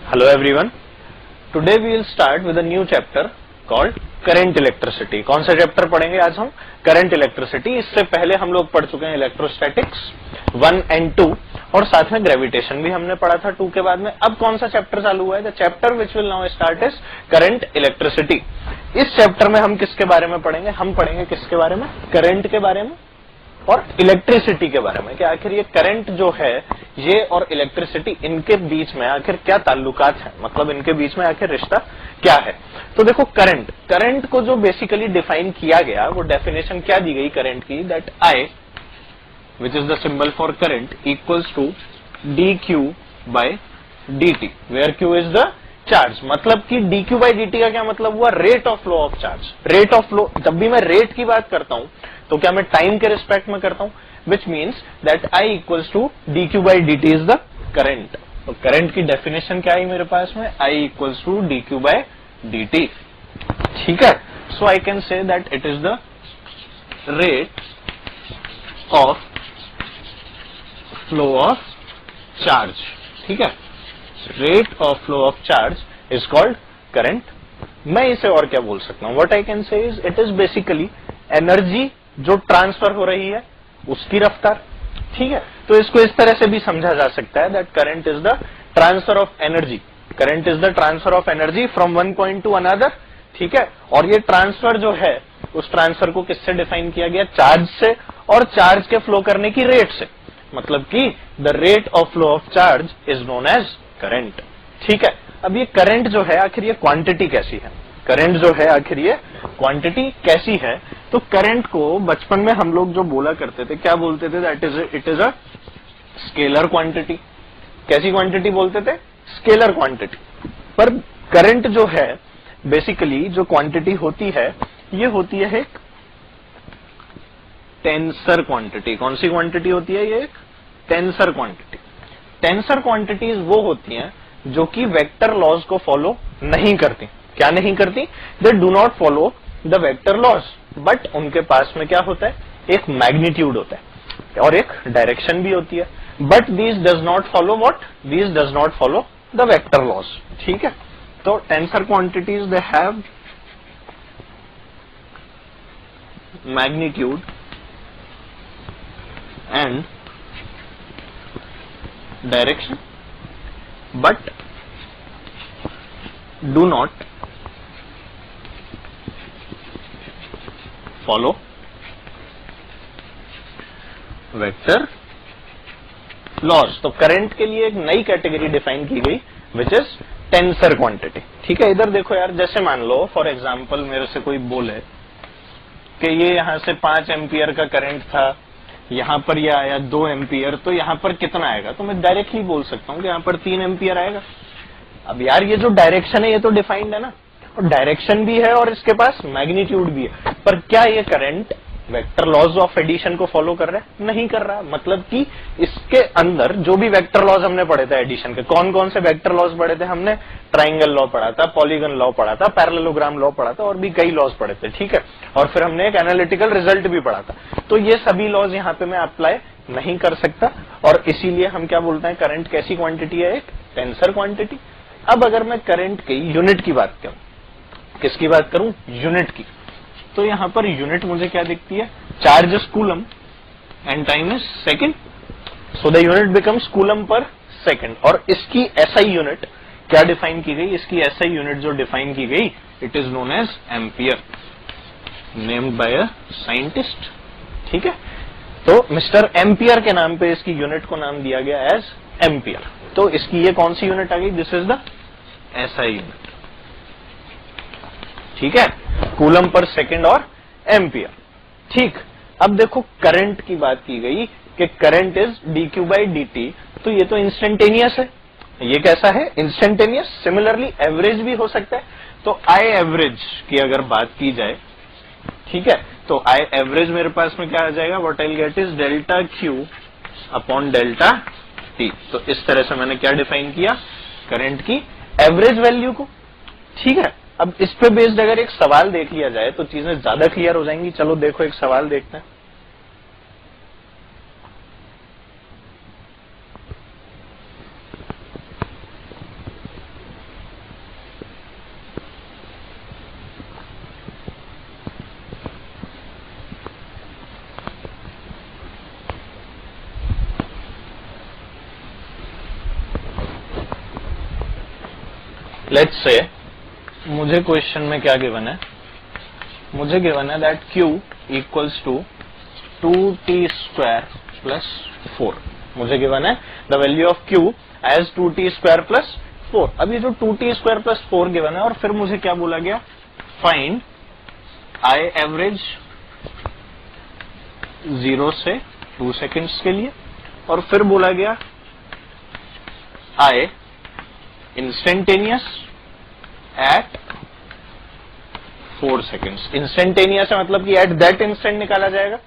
Hello everyone. Today we will start with a new chapter called current electricity. कौन सा chapter पढ़ेंगे आज हम? Current electricity. इससे पहले हम लोग पढ़ चुके हैं इलेक्ट्रोस्टैटिक्स 1 and 2 और साथ में ग्रेविटेशन भी हमने पढ़ा था 2 के बाद में। अब कौन सा चैप्टर चालू हुआ है? The chapter which will now start is current electricity. इस चैप्टर में हम किसके बारे में पढ़ेंगे? हम पढ़ेंगे किसके बारे में? करंट के बारे में और इलेक्ट्रिसिटी के बारे में कि आखिर ये करंट जो है ये और इलेक्ट्रिसिटी इनके बीच में आखिर क्या ताल्लुकात है, मतलब इनके बीच में आखिर रिश्ता क्या है। तो देखो करंट को जो बेसिकली डिफाइन किया गया वो डेफिनेशन क्या दी गई करंट की, that I which is the symbol for current equals to D Q by D T, where Q is the charge. मतलब कि D Q by D T का क्या मतलब हुआ? Rate of flow of charge. Rate of flow, जब भी मैं rate की बात करता हूं तो क्या मैं टाइम के रिस्पेक्ट में करता हूं, which means that I equals to D Q by D T is the current. तो करंट की डेफिनेशन क्या आई मेरे पास में? I equals to D Q by D T. ठीक है, so I can say that it is the rate of flow of charge. ठीक है, rate of flow of charge is called current. मैं इसे और क्या बोल सकता हूं? व्हाट आई कैन से is it is basically energy जो ट्रांसफर हो रही है उसकी रफ्तार। ठीक है, तो इसको इस तरह से भी समझा जा सकता है that current is the transfer of energy. Current is the transfer of energy from one point two another. ठीक है, और ये ट्रांसफर जो है उस ट्रांसफर को किससे डिफाइन किया गया? चार्ज से, और चार्ज के फ्लो करने की रेट से। मतलब कि the rate of flow of charge is known as current. ठीक है, अब ये करंट जो है आखिर ये क्वांटिटी कैसी है? करंट जो है आखिर ये क्वांटिटी कैसी है? तो करंट को बचपन में हम लोग जो बोला करते थे, क्या बोलते थे? That is it is a scalar quantity. कैसी क्वांटिटी बोलते थे? Scalar quantity. पर करंट जो है बेसिकली जो क्वांटिटी होती है ये होती है एक टेंसर क्वांटिटी। कौन सी क्वांटिटी होती है? ये एक टेंसर क्वांटिटी। टेंसर क्वांटिटीज वो होती हैं जो कि वेक्टर लॉज को फॉलो नहीं करती। क्या नहीं करती? They do not follow the vector laws, but उनके पास में क्या होता है? एक मैग्नीट्यूड होता है और एक डायरेक्शन भी होती है। But these does not follow what? These does not follow the vector laws. ठीक है, तो tensor quantities they have magnitude and direction but do not follow vector laws। तो करंट के लिए एक नई कैटेगरी डिफाइन की गई विच इज टेंसर क्वांटिटी। ठीक है, इधर देखो यार, जैसे मान लो फॉर एग्जांपल मेरे से कोई बोले कि ये यहां से 5 एम्पियर का करंट था, यहां पर ये आया 2 एम्पियर, तो यहां पर कितना आएगा? तो मैं डायरेक्टली बोल सकता हूं कि यहां पर 3 एम्पियर आएगा। अब यार ये जो डायरेक्शन है ये तो डिफाइंड है ना, और डायरेक्शन भी है और इसके पास मैग्नीट्यूड भी है। पर क्या ये current vector laws of addition को फॉलो कर रहा है? नहीं कर रहा। मतलब कि इसके अंदर जो भी वेक्टर लॉज हमने पढ़े थे एडिशन के, कौन कौन से वेक्टर लॉज पढ़े थे हमने? ट्राइंगल लॉ पढ़ा था, पॉलीगन लॉ पढ़ा था, पैरेललोग्राम लॉ पढ़ा था और भी कई लॉज पढ़े थे। ठीक है, और फिर हमने एक एनालिटिकल रिजल्ट भी पढ़ा था। तो ये सभी लॉज यहाँ पे मैं अप्लाई नहीं कर सकता और इसीलिए हम क्या बोलते हैं? करंट कैसी क्वांटिटी है? एक टेंसर क्वांटिटी। अब अगर मैं करंट की यूनिट की बात करूं, किसकी बात करूं? यूनिट की। तो यहां पर यूनिट मुझे क्या दिखती है? Charge is coulomb and time is second, so the unit becomes coulomb per second. और इसकी एसआई यूनिट क्या डिफाइन की गई? इसकी एसआई यूनिट जो डिफाइन की गई, it is known as ampere, named by a scientist. ठीक है, तो मिस्टर एम्पियर के नाम पे इसकी यूनिट को नाम दिया गया एज एम्पियर। तो इसकी ये कौन सी यूनिट आ गई? This is the SI unit. ठीक है, कूलम पर सेकंड और एम्पियर। ठीक, अब देखो करंट की बात की गई कि current is D Q by D T, तो ये तो इंस्टेंटेनियस है। ये कैसा है? इंस्टेंटेनियस। सिमिलरली एवरेज भी हो सकता है। तो आई एवरेज की अगर बात की जाए, ठीक है, तो आई एवरेज मेरे पास में क्या आ जाएगा? What I will get is delta Q upon delta T. तो इस तरह से मैंने क्या डिफाइन किया? करंट की एवरेज वैल्यू को। ठीक है, अब इस पे बेस्ड अगर एक सवाल देख लिया जाए तो चीजें ज्यादा क्लियर हो जाएंगी। चलो देखो एक सवाल देखते हैं। लेट्स से मुझे क्वेश्चन में क्या गिवन है, मुझे गिवन है that Q equals to 2t² plus 4। मुझे गिवन है the value of Q as 2t² plus 4। अब ये जो 2t² प्लस 4 गिवन है, और फिर मुझे क्या बोला गया, फाइंड I एवरेज 0 से 2 सेकेंड्स के लिए, और फिर बोला गया I instantaneous at 4 seconds. Instantaneous है मतलब कि एट दैट इंस्टेंट निकाला जाएगा,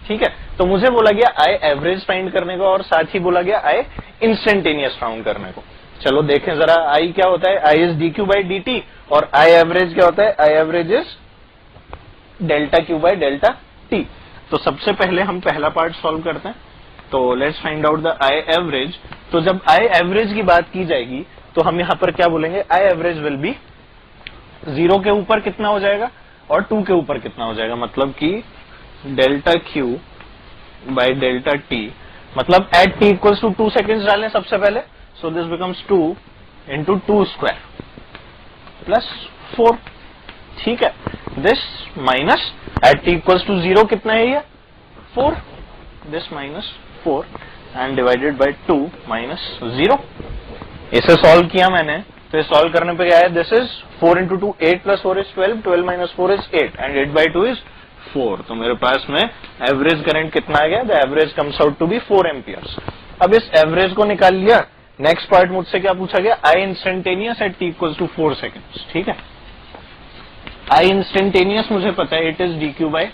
ठीक है। तो मुझे बोला गया I एवरेज फाइंड करने को, और साथ ही बोला गया I इंस्टेंटेनियस फाउंड करने को। चलो देखें जरा, I क्या होता है, I is dq by dt, और I एवरेज क्या होता है, I average is delta Q by delta t। तो सबसे पहले हम पहला पार्ट सॉल्व करते हैं। तो let's find out the I average. तो जब I एवरेज की बात की जाएगी तो हम यहां पर क्या बोलेंगे, I एवरेज विल बी 0 के ऊपर कितना हो जाएगा और 2 के ऊपर कितना हो जाएगा, मतलब कि delta Q by delta t, मतलब at t equals to 2 seconds डालें सबसे पहले। So this becomes 2 into 2² plus 4, ठीक है। This minus at t equals to 0 कितना है ये 4, this minus 4 and divided by 2 minus 0। इसे सॉल्व किया मैंने, तो ये सॉल्व करने पे क्या है, this is 4 into 2 8 plus 4 is 12, 12 minus 4 is 8 and 8 by 2 is 4। तो मेरे पास में एवरेज करंट कितना आ गया, the average comes out to be 4 amperes. अब इस एवरेज को निकाल लिया। नेक्स्ट पार्ट मुझसे क्या पूछा गया, I instantaneous at t equals to 4 seconds, ठीक है। I इंस्टेंटेनियस मुझे पता है it is dq by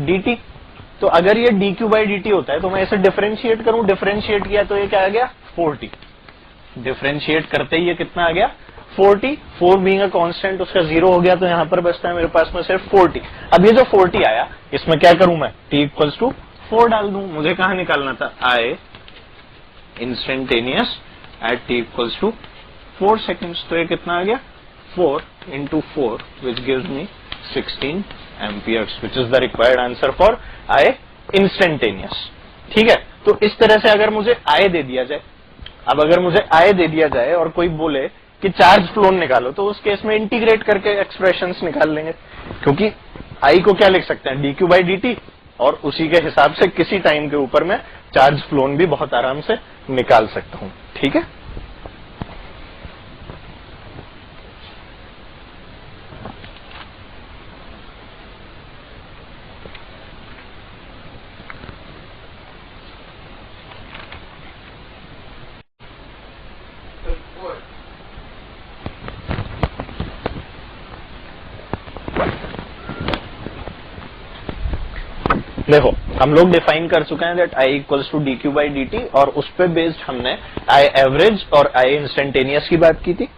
dt। तो अगर ये dq बाई dt होता है तो मैं इसे डिफरेंशिएट करूं, डिफरेंशिएट किया तो ये क्या आ गया 40। डिफरेंशिएट करते ही ये कितना आ गया 40, 4 बीइंग अ कांस्टेंट उसका 0 हो गया, तो यहां पर बचता है मेरे पास में सिर्फ 40। अब ये जो 40 आया इसमें क्या करूं मैं, t इक्वल्स टू 4 डाल दूं। मुझे कहां निकालना था, I instantaneous at t equals to 4 seconds. तो ये कितना आ गया 4 into 4 which gives me 16 amperes, which is the required answer for I instantaneous, ठीक है। तो इस तरह से अगर मुझे I दे दिया जाए, अब अगर मुझे I दे दिया जाए और कोई बोले कि चार्ज फ्लोन निकालो, तो उस केस में इंटीग्रेट करके एक्सप्रेशंस निकाल लेंगे, क्योंकि I को क्या लिख सकते हैं dq बाई dt, और उसी के हिसाब से किसी टाइम के ऊपर मैं चार्ज फ्लोन भी बहुत आराम से निकाल सकता हूं, ठीक है। देखो हम लोग डिफाइन कर चुके हैं that I equals to dq by dt, और उस पे बेस्ड हमने I एवरेज और I इंस्टेंटेनियस की बात की थी।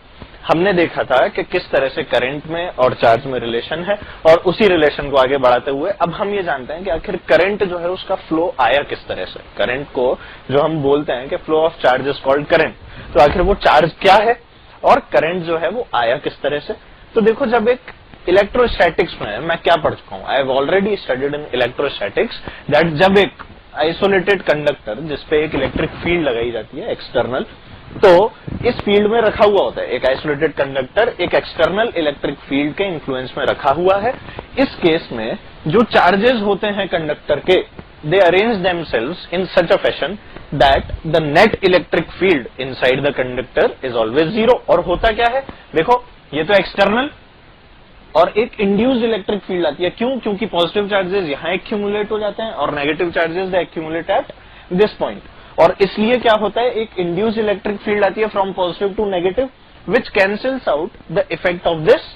हमने देखा था कि किस तरह से करंट में और चार्ज में रिलेशन है, और उसी रिलेशन को आगे बढ़ाते हुए अब हम ये जानते हैं कि आखिर करंट जो है उसका फ्लो आया किस तरह से। करंट को जो हम बोलते हैं कि flow of charge is called current, तो आखिर वो चार्ज क्या है और करंट जो है वो आया किस तरह से। तो देखो जब एक इलेक्ट्रोस्टैटिक्स में मैं क्या पढ़ चुका हूं, I have already studied in electrostatics that जब एक आइसोलेटेड कंडक्टर जिसपे एक इलेक्ट्रिक फील्ड लगाई जाती है एक्सटर्नल, तो इस फील्ड में रखा हुआ होता है एक आइसोलेटेड कंडक्टर, एक एक्सटर्नल इलेक्ट्रिक फील्ड के इन्फ्लुएंस में रखा हुआ है। इस केस में जो चार्जेस होते हैं कंडक्टर के, they arrange themselves in such a fashion that the net electric field inside the conductor is always 0। और होता क्या है, देखो ये तो एक्सटर्नल, और एक इंड्यूस्ड इलेक्ट्रिक फील्ड आती है। क्यों? क्योंकि पॉजिटिव चार्जेस यहां एक्यूमुलेट हो जाते हैं और negative charges they accumulate at this point, और इसलिए क्या होता है एक इंड्यूस्ड इलेक्ट्रिक फील्ड आती है from positive to negative, which cancels out the effect of this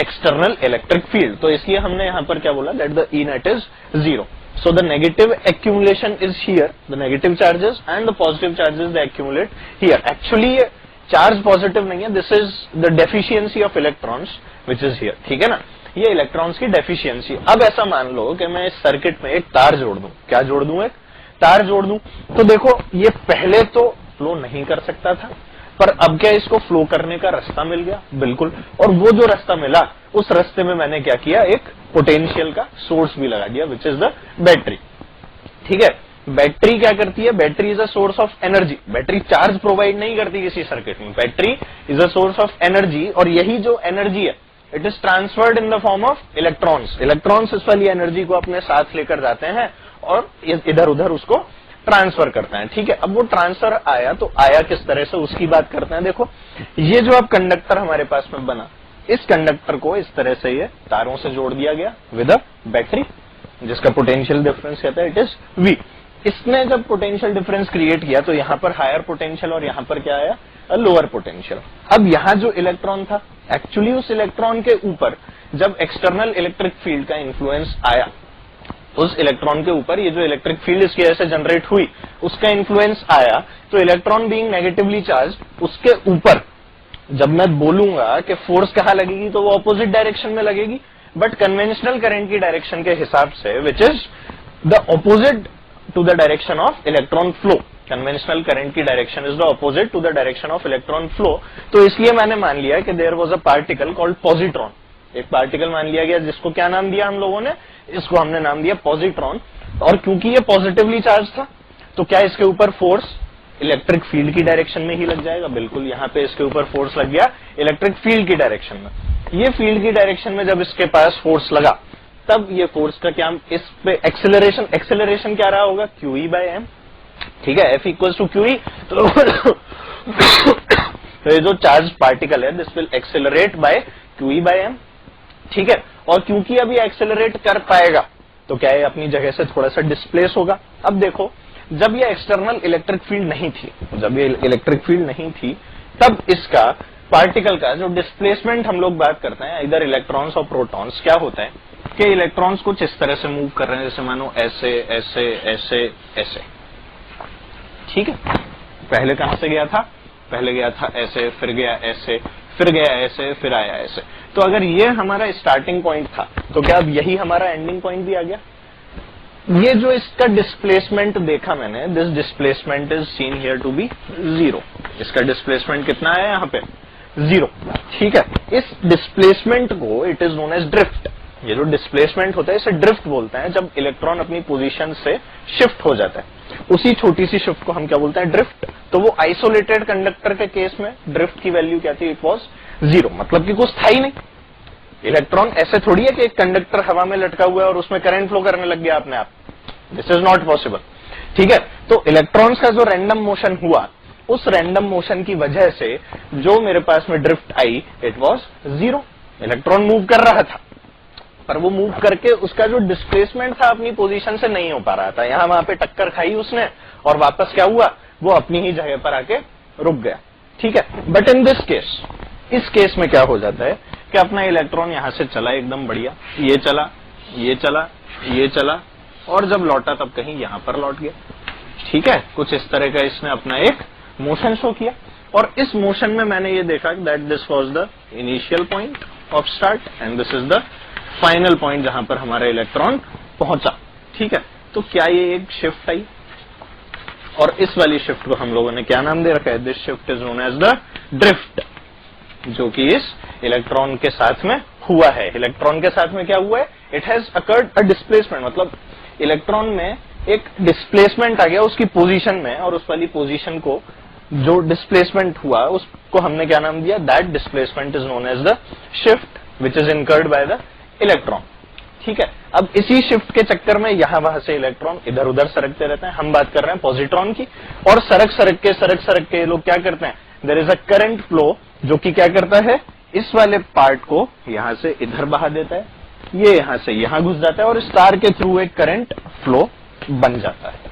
external electric field. तो इसलिए हमने यहां पर क्या बोला that the E net is 0। So the negative accumulation is here, the negative charges, and the positive charges they accumulate here. Actually ये charge positive नहीं है, this is the deficiency of electrons which is here, ठीक है ना, ये electrons की deficiency. अब ऐसा मान लो कि मैं इस सर्किट में एक तार जोड़ दूं, क्या जोड़ दूं, एक तार जोड़ दूं, तो देखो ये पहले तो फ्लो नहीं कर सकता था, पर अब क्या इसको फ्लो करने का रास्ता मिल गया, बिल्कुल। और वो जो रास्ता मिला उस रास्ते में मैंने क्या किया, एक पोटेंशियल का सोर्स भी लगा दिया विच इज द बैटरी, ठीक है। बैटरी क्या करती है, battery is a source of energy, battery charge provide नहीं करती किसी सर्किट में, battery is a source of energy, और यही जो एनर्जी है it is transferred in the form of electrons, electrons इस वाली एनर्जी को अपने साथ लेकर जाते हैं और इधर उधर उसको ट्रांसफर करते हैं। ठीक है, अब वो ट्रांसफर आया तो आया किस तरह से उसकी बात करते हैं। देखो ये जो अब कंडक्टर हमारे पास में बना, इस कंडक्टर को इस तरह से ये तारों से जोड़ दिया गया विद अ बैटरी, जिसका पोटेंशियल डिफरेंस कहता है इट इज V। इसने जब पोटेंशियल डिफरेंस क्रिएट किया तो यहां पर हायर पोटेंशियल और यहां पर क्या आया, लोअर पोटेंशियल। अब यहां जो इलेक्ट्रॉन था, एक्चुअली उस इलेक्ट्रॉन के ऊपर जब एक्सटर्नल इलेक्ट्रिक फील्ड का इन्फ्लुएंस आया, उस इलेक्ट्रॉन के ऊपर ये जो इलेक्ट्रिक फील्ड इसकी वजह से जनरेट हुई उसका इन्फ्लुएंस आया, तो इलेक्ट्रॉन बीइंग नेगेटिवली चार्ज, उसके ऊपर जब मैं बोलूंगा कि फोर्स कहां लगेगी तो वो ऑपोजिट डायरेक्शन में लगेगी, बट कन्वेंशनल करंट की डायरेक्शन के हिसाब से which is the opposite to the direction of electron flow, conventional current की direction is the opposite to the direction of electron flow. तो इसलिए मैंने मान लिया कि there was a particle called positron, एक पार्टिकल मान लिया गया जिसको क्या नाम दिया हम लोगों ने, इसको हमने नाम दिया पॉजिट्रॉन। और क्योंकि ये पॉजिटिवली चार्ज था तो क्या इसके ऊपर फोर्स इलेक्ट्रिक फील्ड की डायरेक्शन में ही लग जाएगा, बिल्कुल यहाँ पे इसके ऊपर फोर्स लग गया इलेक्ट्रिक फील्ड की डायरेक्शन में। ये फील्ड की डायरेक्शन में जब इसके पास फोर्स लगा तब ये फोर्स का क्या, इस पे एक्सेलरेशन, एक्सेलरेशन क्या रहा होगा QE/m। ठीक है, F इक्वल टू QE। तो ये जो चार्ज पार्टिकल है this will accelerate by QE/m। ठीक है, और क्योंकि अभी एक्सेलरेट कर पाएगा तो क्या है, अपनी जगह से थोड़ा सा डिस्प्लेस होगा। अब देखो जब ये एक्सटर्नल इलेक्ट्रिक फील्ड नहीं थी, जब ये इलेक्ट्रिक फील्ड नहीं थी तब इसका पार्टिकल का जो डिस्प्लेसमेंट हम लोग बात करते हैं इधर इलेक्ट्रॉन्स और प्रोटॉन्स, क्या होता है कि इलेक्ट्रॉन्स कुछ इस तरह से मूव कर रहे हैं, जैसे मानो ऐसे ऐसे ऐसे ऐसे। ठीक है, पहले कहां से गया था, पहले गया था ऐसे, फिर गया ऐसे, फिर गया ऐसे, फिर आया ऐसे। तो अगर ये हमारा स्टार्टिंग पॉइंट था तो क्या अब यही हमारा एंडिंग पॉइंट भी आ गया। ये जो इसका डिस्प्लेसमेंट देखा मैंने, this displacement is seen here to be 0। इसका डिस्प्लेसमेंट कितना है यहाँ पे, 0। ठीक है, इस डिस्प्लेसमेंट को it is known as drift. ये जो डिस्प्लेसमेंट होता है इसे ड्रिफ्ट बोलते हैं, जब इलेक्ट्रॉन अपनी पोजीशन से शिफ्ट हो जाता है, उसी छोटी सी शिफ्ट को हम क्या बोलते हैं, ड्रिफ्ट। तो वो आइसोलेटेड कंडक्टर के केस में ड्रिफ्ट की वैल्यू क्या थी, इट वॉज 0, मतलब कि कुछ था ही नहीं। इलेक्ट्रॉन ऐसे थोड़ी है कि एक कंडक्टर हवा में लटका हुआ है और उसमें करंट फ्लो करने लग गया अपने आप, दिस इज नॉट पॉसिबल। ठीक है, तो इलेक्ट्रॉन्स का जो रैंडम मोशन हुआ, उस रैंडम मोशन की वजह से जो मेरे पास में drift I it was 0। Electron move कर रहा था पर वो मूव करके उसका जो डिस्प्लेसमेंट था अपनी पोजीशन से नहीं हो पा रहा था, यहां वहां पे टक्कर खाई उसने और वापस क्या हुआ, वो अपनी ही जगह पर आके रुक गया। ठीक है, बट इन दिस केस, इस केस में क्या हो जाता है कि अपना इलेक्ट्रॉन यहां से चला एकदम बढ़िया, ये चला, ये चला, ये चला, और जब लौटा तब कहीं यहां पर लौट गया। ठीक है, कुछ इस तरह का इसने अपना एक मोशन शो किया, और इस मोशन में मैंने ये देखा that this was the initial point of start and this is the final point जहां पर हमारा इलेक्ट्रॉन पहुंचा। ठीक है, तो क्या ये एक शिफ्ट आई, और इस वाली शिफ्ट को हम लोगों ने क्या नाम दे रखा है, this shift is known as the drift, जो कि इस इलेक्ट्रॉन के साथ में हुआ है। इलेक्ट्रॉन के साथ में क्या हुआ है, it has occurred a displacement, मतलब इलेक्ट्रॉन में एक डिस्प्लेसमेंट आ गया उसकी पोजीशन में, और उस वाली पोजीशन को जो डिस्प्लेसमेंट हुआ उसको हमने क्या नाम दिया, that displacement is known as the shift which is incurred by the electron. ठीक है, अब इसी शिफ्ट के चक्कर में यहां वहां से इलेक्ट्रॉन इधर उधर सरकते रहते हैं। हम बात कर रहे हैं पॉजिट्रॉन की, और सरक सरक के लोग क्या करते हैं, there is a current flow जो कि क्या करता है, इस वाले पार्ट को यहां से इधर बहा देता है, ये यहां से यहां घुस जाता है और इस तार के थ्रू एक करंट फ्लो बन जाता है।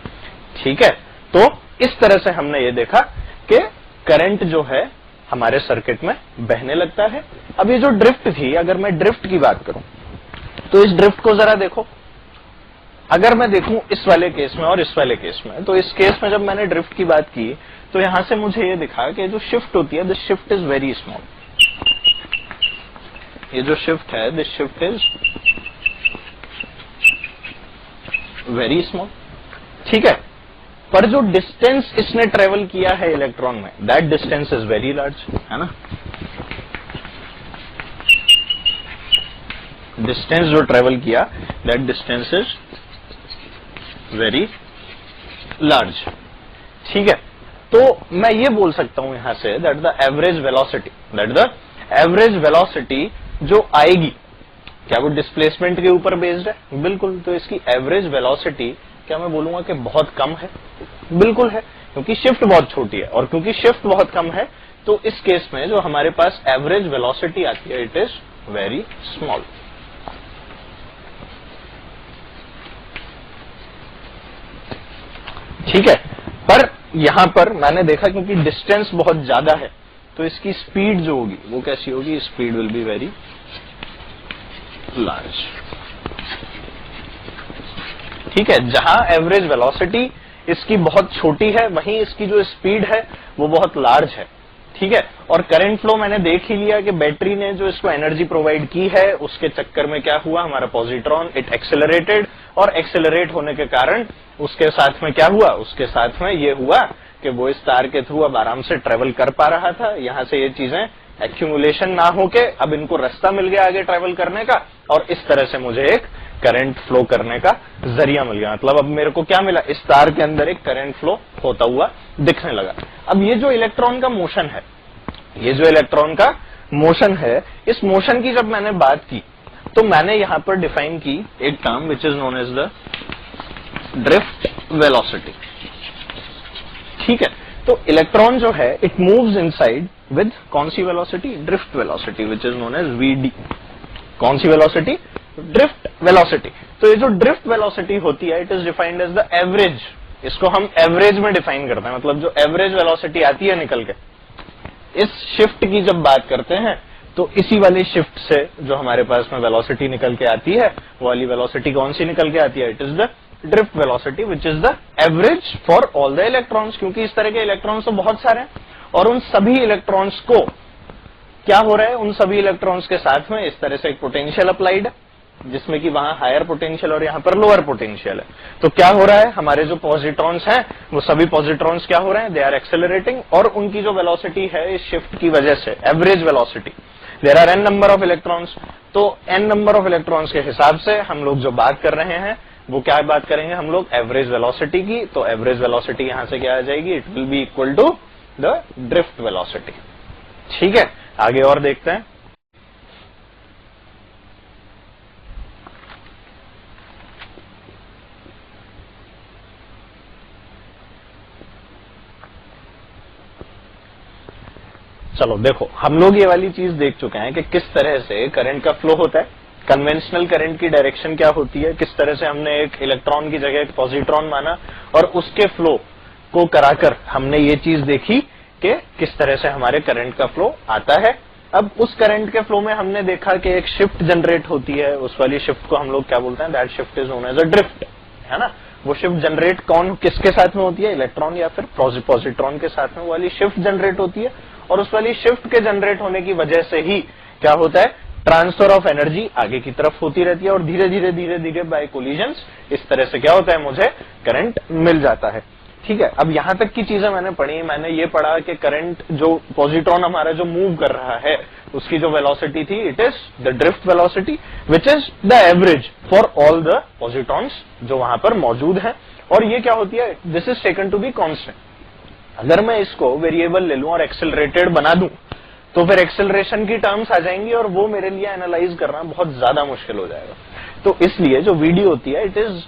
ठीक है, तो इस तरह से हमने ये देखा कि करंट जो है हमारे सर्किट में बहने लगता है। अब ये जो ड्रिफ्ट थी, अगर मैं ड्रिफ्ट की बात करूं तो इस ड्रिफ्ट को जरा देखो, अगर मैं देखूं इस वाले केस में और इस वाले केस में, तो इस केस में जब मैंने ड्रिफ्ट की बात की तो यहां से मुझे ये दिखा कि जो शिफ्ट होती है, this shift is very small. ये जो शिफ्ट है, this shift is very small. ठीक है, पर जो डिस्टेंस इसने ट्रेवल किया है इलेक्ट्रॉन में, that distance is very large, है ना। डिस्टेंस जो ट्रेवल किया, that distance is very large. ठीक है, तो मैं ये बोल सकता हूं यहां say that the average velocity जो आएगी, क्या वो डिस्प्लेसमेंट के ऊपर बेस्ड है? बिल्कुल। तो इसकी एवरेज वेलोसिटी क्या मैं बोलूंगा कि बहुत कम है? बिल्कुल है, क्योंकि शिफ्ट बहुत छोटी है, और क्योंकि शिफ्ट बहुत कम है तो इस केस में जो हमारे पास एवरेज वेलोसिटी आती है इट इज वेरी स्मॉल। ठीक है, पर यहां पर मैंने देखा क्योंकि डिस्टेंस बहुत ज्यादा है तो इसकी स्पीड जो होगी वो कैसी होगी? Speed will be very large. ठीक है, जहां एवरेज वेलोसिटी इसकी बहुत छोटी है वहीं इसकी जो स्पीड है वो बहुत लार्ज है। ठीक है, और करंट फ्लो मैंने देख ही लिया कि बैटरी ने जो इसको एनर्जी प्रोवाइड की है उसके चक्कर में क्या हुआ, हमारा पॉजिट्रॉन इट एक्सेलरेटेड, और एक्सेलरेट होने के कारण उसके साथ में क्या हुआ, उसके साथ में ये हुआ कि वो इस तार के थ्रू अब आराम से ट्रेवल कर पा रहा था। यहां से ये चीजें एक्यूमुलेशन ना होके अब इनको रास्ता मिल गया आगे ट्रेवल करने का, और इस तरह से मुझे एक करंट फ्लो करने का जरिया मिल गया। मतलब अब मेरे को क्या मिला, इस तार के अंदर एक करंट फ्लो होता हुआ दिखने लगा। अब ये जो इलेक्ट्रॉन का मोशन है, ये जो इलेक्ट्रॉन का मोशन है, इस मोशन की जब मैंने बात की तो मैंने यहां पर डिफाइन की एक term which is known as the drift velocity. ठीक है, तो इलेक्ट्रॉन जो है इट मूव्स इनसाइड विद कौन सी velocity? Drift velocity which is known as VD. कौन सी वेलोसिटी? Drift velocity. तो ये जो ड्रिफ्ट वेलोसिटी होती है it is defined as the average. इसको हम एवरेज में डिफाइन करते हैं, मतलब जो एवरेज वेलोसिटी आती है निकल के। इस शिफ्ट की जब बात करते हैं तो इसी वाली शिफ्ट से जो हमारे पास में वेलोसिटी निकल के आती है वो वाली वेलोसिटी कौन सी निकल के आती है? It is the drift velocity which is the average for all the electrons. क्योंकि इस तरह के इलेक्ट्रॉन्स तो बहुत सारे हैं और उन सभी इलेक्ट्रॉन्स को क्या हो रहा है, उन सभी इलेक्ट्रॉन्स के साथ में इस तरह से एक पोटेंशियल अप्लाइड है जिसमें कि वहां हायर पोटेंशियल और यहां पर लोअर पोटेंशियल है। तो क्या हो रहा है, हमारे जो पॉजिट्रॉन्स हैं वो सभी पॉजिट्रॉन्स क्या हो रहे हैं? दे आर एक्सेलरेटिंग, और उनकी जो वेलोसिटी है इस शिफ्ट की वजह से average velocity, there are N number of electrons. तो एन नंबर ऑफ इलेक्ट्रॉन्स के हिसाब से हम लोग जो बात कर रहे हैं वो क्या बात करेंगे हम लोग? एवरेज वेलोसिटी की। तो एवरेज वेलोसिटी यहां से क्या आ जाएगी? It will be equal to the drift velocity. ठीक है, आगे और देखते हैं। चलो देखो, हम लोग ये वाली चीज देख चुके हैं कि किस तरह से करंट का फ्लो होता है, कन्वेंशनल करंट की डायरेक्शन क्या होती है, किस तरह से हमने एक इलेक्ट्रॉन की जगह एक पॉजिट्रॉन माना और उसके फ्लो को कराकर हमने ये चीज देखी कि किस तरह से हमारे करंट का फ्लो आता है। अब उस करंट के फ्लो में हमने देखा कि एक शिफ्ट जनरेट होती है, उस वाली शिफ्ट को हम लोग क्या बोलते हैं? That shift is known as a drift, है ना। वो शिफ्ट जनरेट कौन किसके साथ में होती है? इलेक्ट्रॉन या फिर पॉजिट्रॉन के साथ में वो वाली शिफ्ट जनरेट होती है, और उस वाली शिफ्ट के जनरेट होने की वजह से ही क्या होता है? ट्रांसफर ऑफ एनर्जी आगे की तरफ होती रहती है, और धीरे धीरे बाय कोलिजन्स इस तरह से क्या होता है? मुझे करंट मिल जाता है। ठीक है, अब यहां तक की चीजें मैंने पढ़ी। मैंने ये पढ़ा कि करंट जो पॉजिट्रॉन हमारा जो मूव कर रहा है उसकी जो वेलोसिटी थी it is the drift velocity which is the average for all the positrons जो वहां पर मौजूद है। और ये क्या होती है? This is taken to be constant. अगर मैं इसको वेरिएबल ले लूं और एक्सेलरेटेड बना दूं तो फिर एक्सेलरेशन की टर्म्स आ जाएंगी और वो मेरे लिए एनालाइज करना बहुत ज्यादा मुश्किल हो जाएगा। तो इसलिए जो वीडी होती है it is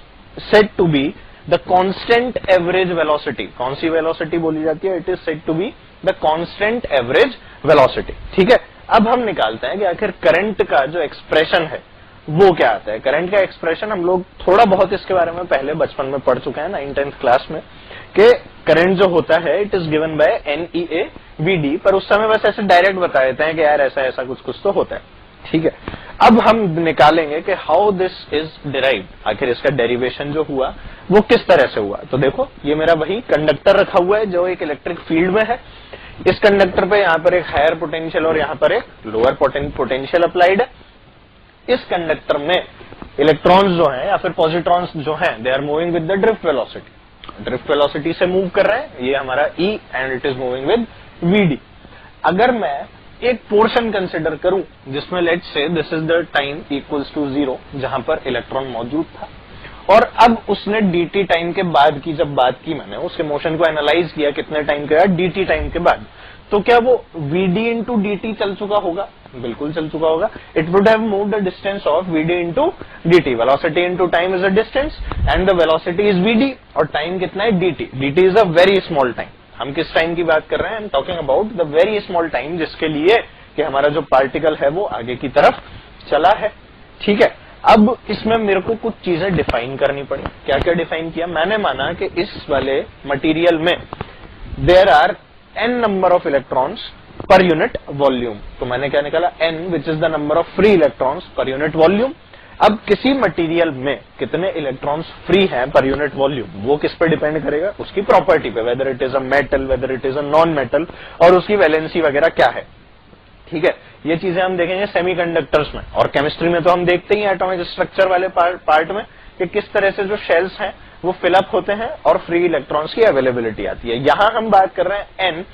set to be the constant average velocity. कौन सी वेलोसिटी बोली जाती है? It is set to be the constant average velocity. ठीक है, अब हम निकालते हैं कि आखिर करंट का जो एक्सप्रेशन है वो क्या आता है। करंट का एक्सप्रेशन हम लोग थोड़ा बहुत इसके बारे में पहले बचपन में पढ़ चुके हैं 9th क्लास में, कि करंट जो होता है it is given by NEA VD, पर उस समय बस ऐसे डायरेक्ट बता देते हैं कि यार ऐसा ऐसा कुछ तो होता है। ठीक है, अब हम निकालेंगे कि हाउ दिस इज डिराइव्ड, आखिर इसका डेरिवेशन जो हुआ वो किस तरह से हुआ। तो देखो, ये मेरा वही कंडक्टर रखा हुआ है जो एक इलेक्ट्रिक फील्ड में है। इस कंडक्टर पे यहाँ पर एक हायर पोटेंशियल और यहाँ पर एक लोअर पोटेंशियल अप्लाइड है। इस कंडक्टर में इलेक्ट्रॉन्स जो हैं या फिर पॉजिट्रॉन्स जो हैं they are moving with the drift velocity. Drift velocity से मूव कर रहे हैं, ये हमारा E and it is moving with VD। अगर मैं एक पोर्शन कंसिडर करूं जिसमें let's say this is the time equals to 0 जहां पर इलेक्ट्रॉन मौजूद था, और अब उसने dt टाइम के बाद की जब बात की, मैंने उसके मोशन को एनालाइज किया कितने टाइम के बाद, dt टाइम के बाद, तो क्या वो vd इंटू dt चल चुका होगा? बिल्कुल चल चुका होगा। It would have moved the distance of vd into dt, velocity into time is a distance and the velocity is vd, और टाइम कितना है? dt। dt is a very small time. हम किस टाइम की बात कर रहे हैं? I am talking about the very small time, जिसके लिए कि हमारा जो पार्टिकल है वो आगे की तरफ चला है। ठीक है, अब इसमें मेरे को कुछ चीजें डिफाइन करनी पड़ी। क्या क्या डिफाइन किया? मैंने माना कि इस वाले मटेरियल में there are n number of electrons per unit volume. तो मैंने क्या निकाला? n, which is the number of free electrons per unit volume. अब किसी मटेरियल में कितने इलेक्ट्रॉन्स फ्री हैं पर यूनिट वॉल्यूम, वो किस पर डिपेंड करेगा? उसकी प्रॉपर्टी पे, whether it is a metal, whether it is a non metal, और उसकी वैलेंसी वगैरह क्या है। ठीक है, ये चीजें हम देखेंगे सेमीकंडक्टर्स में, और केमिस्ट्री में तो हम देखते ही एटॉमिक स्ट्रक्चर वाले पार्ट में कि किस तरह से जो शेल्स हैं वो फिलअप होते हैं और फ्री इलेक्ट्रॉन्स की अवेलेबिलिटी आती है। यहां हम बात कर रहे हैं n,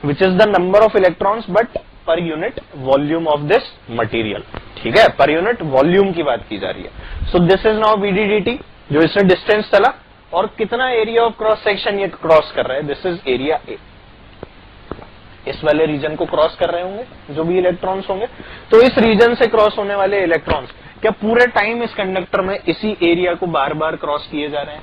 which is the number of electrons but पर unit volume of this material. ठीक है, पर यूनिट वॉल्यूम की बात की जा रही है। So this is now vddt, जो इससे डिस्टेंस चला, और कितना एरिया ऑफ क्रॉस सेक्शन ये क्रॉस कर रहा है, दिस इज एरिया ए। इस वाले रीजन को क्रॉस कर रहे होंगे जो भी इलेक्ट्रॉन्स होंगे, तो इस रीजन से क्रॉस होने वाले इलेक्ट्रॉन्स क्या पूरे टाइम इस कंडक्टर में इसी एरिया को बार बार क्रॉस किए जा रहे हैं?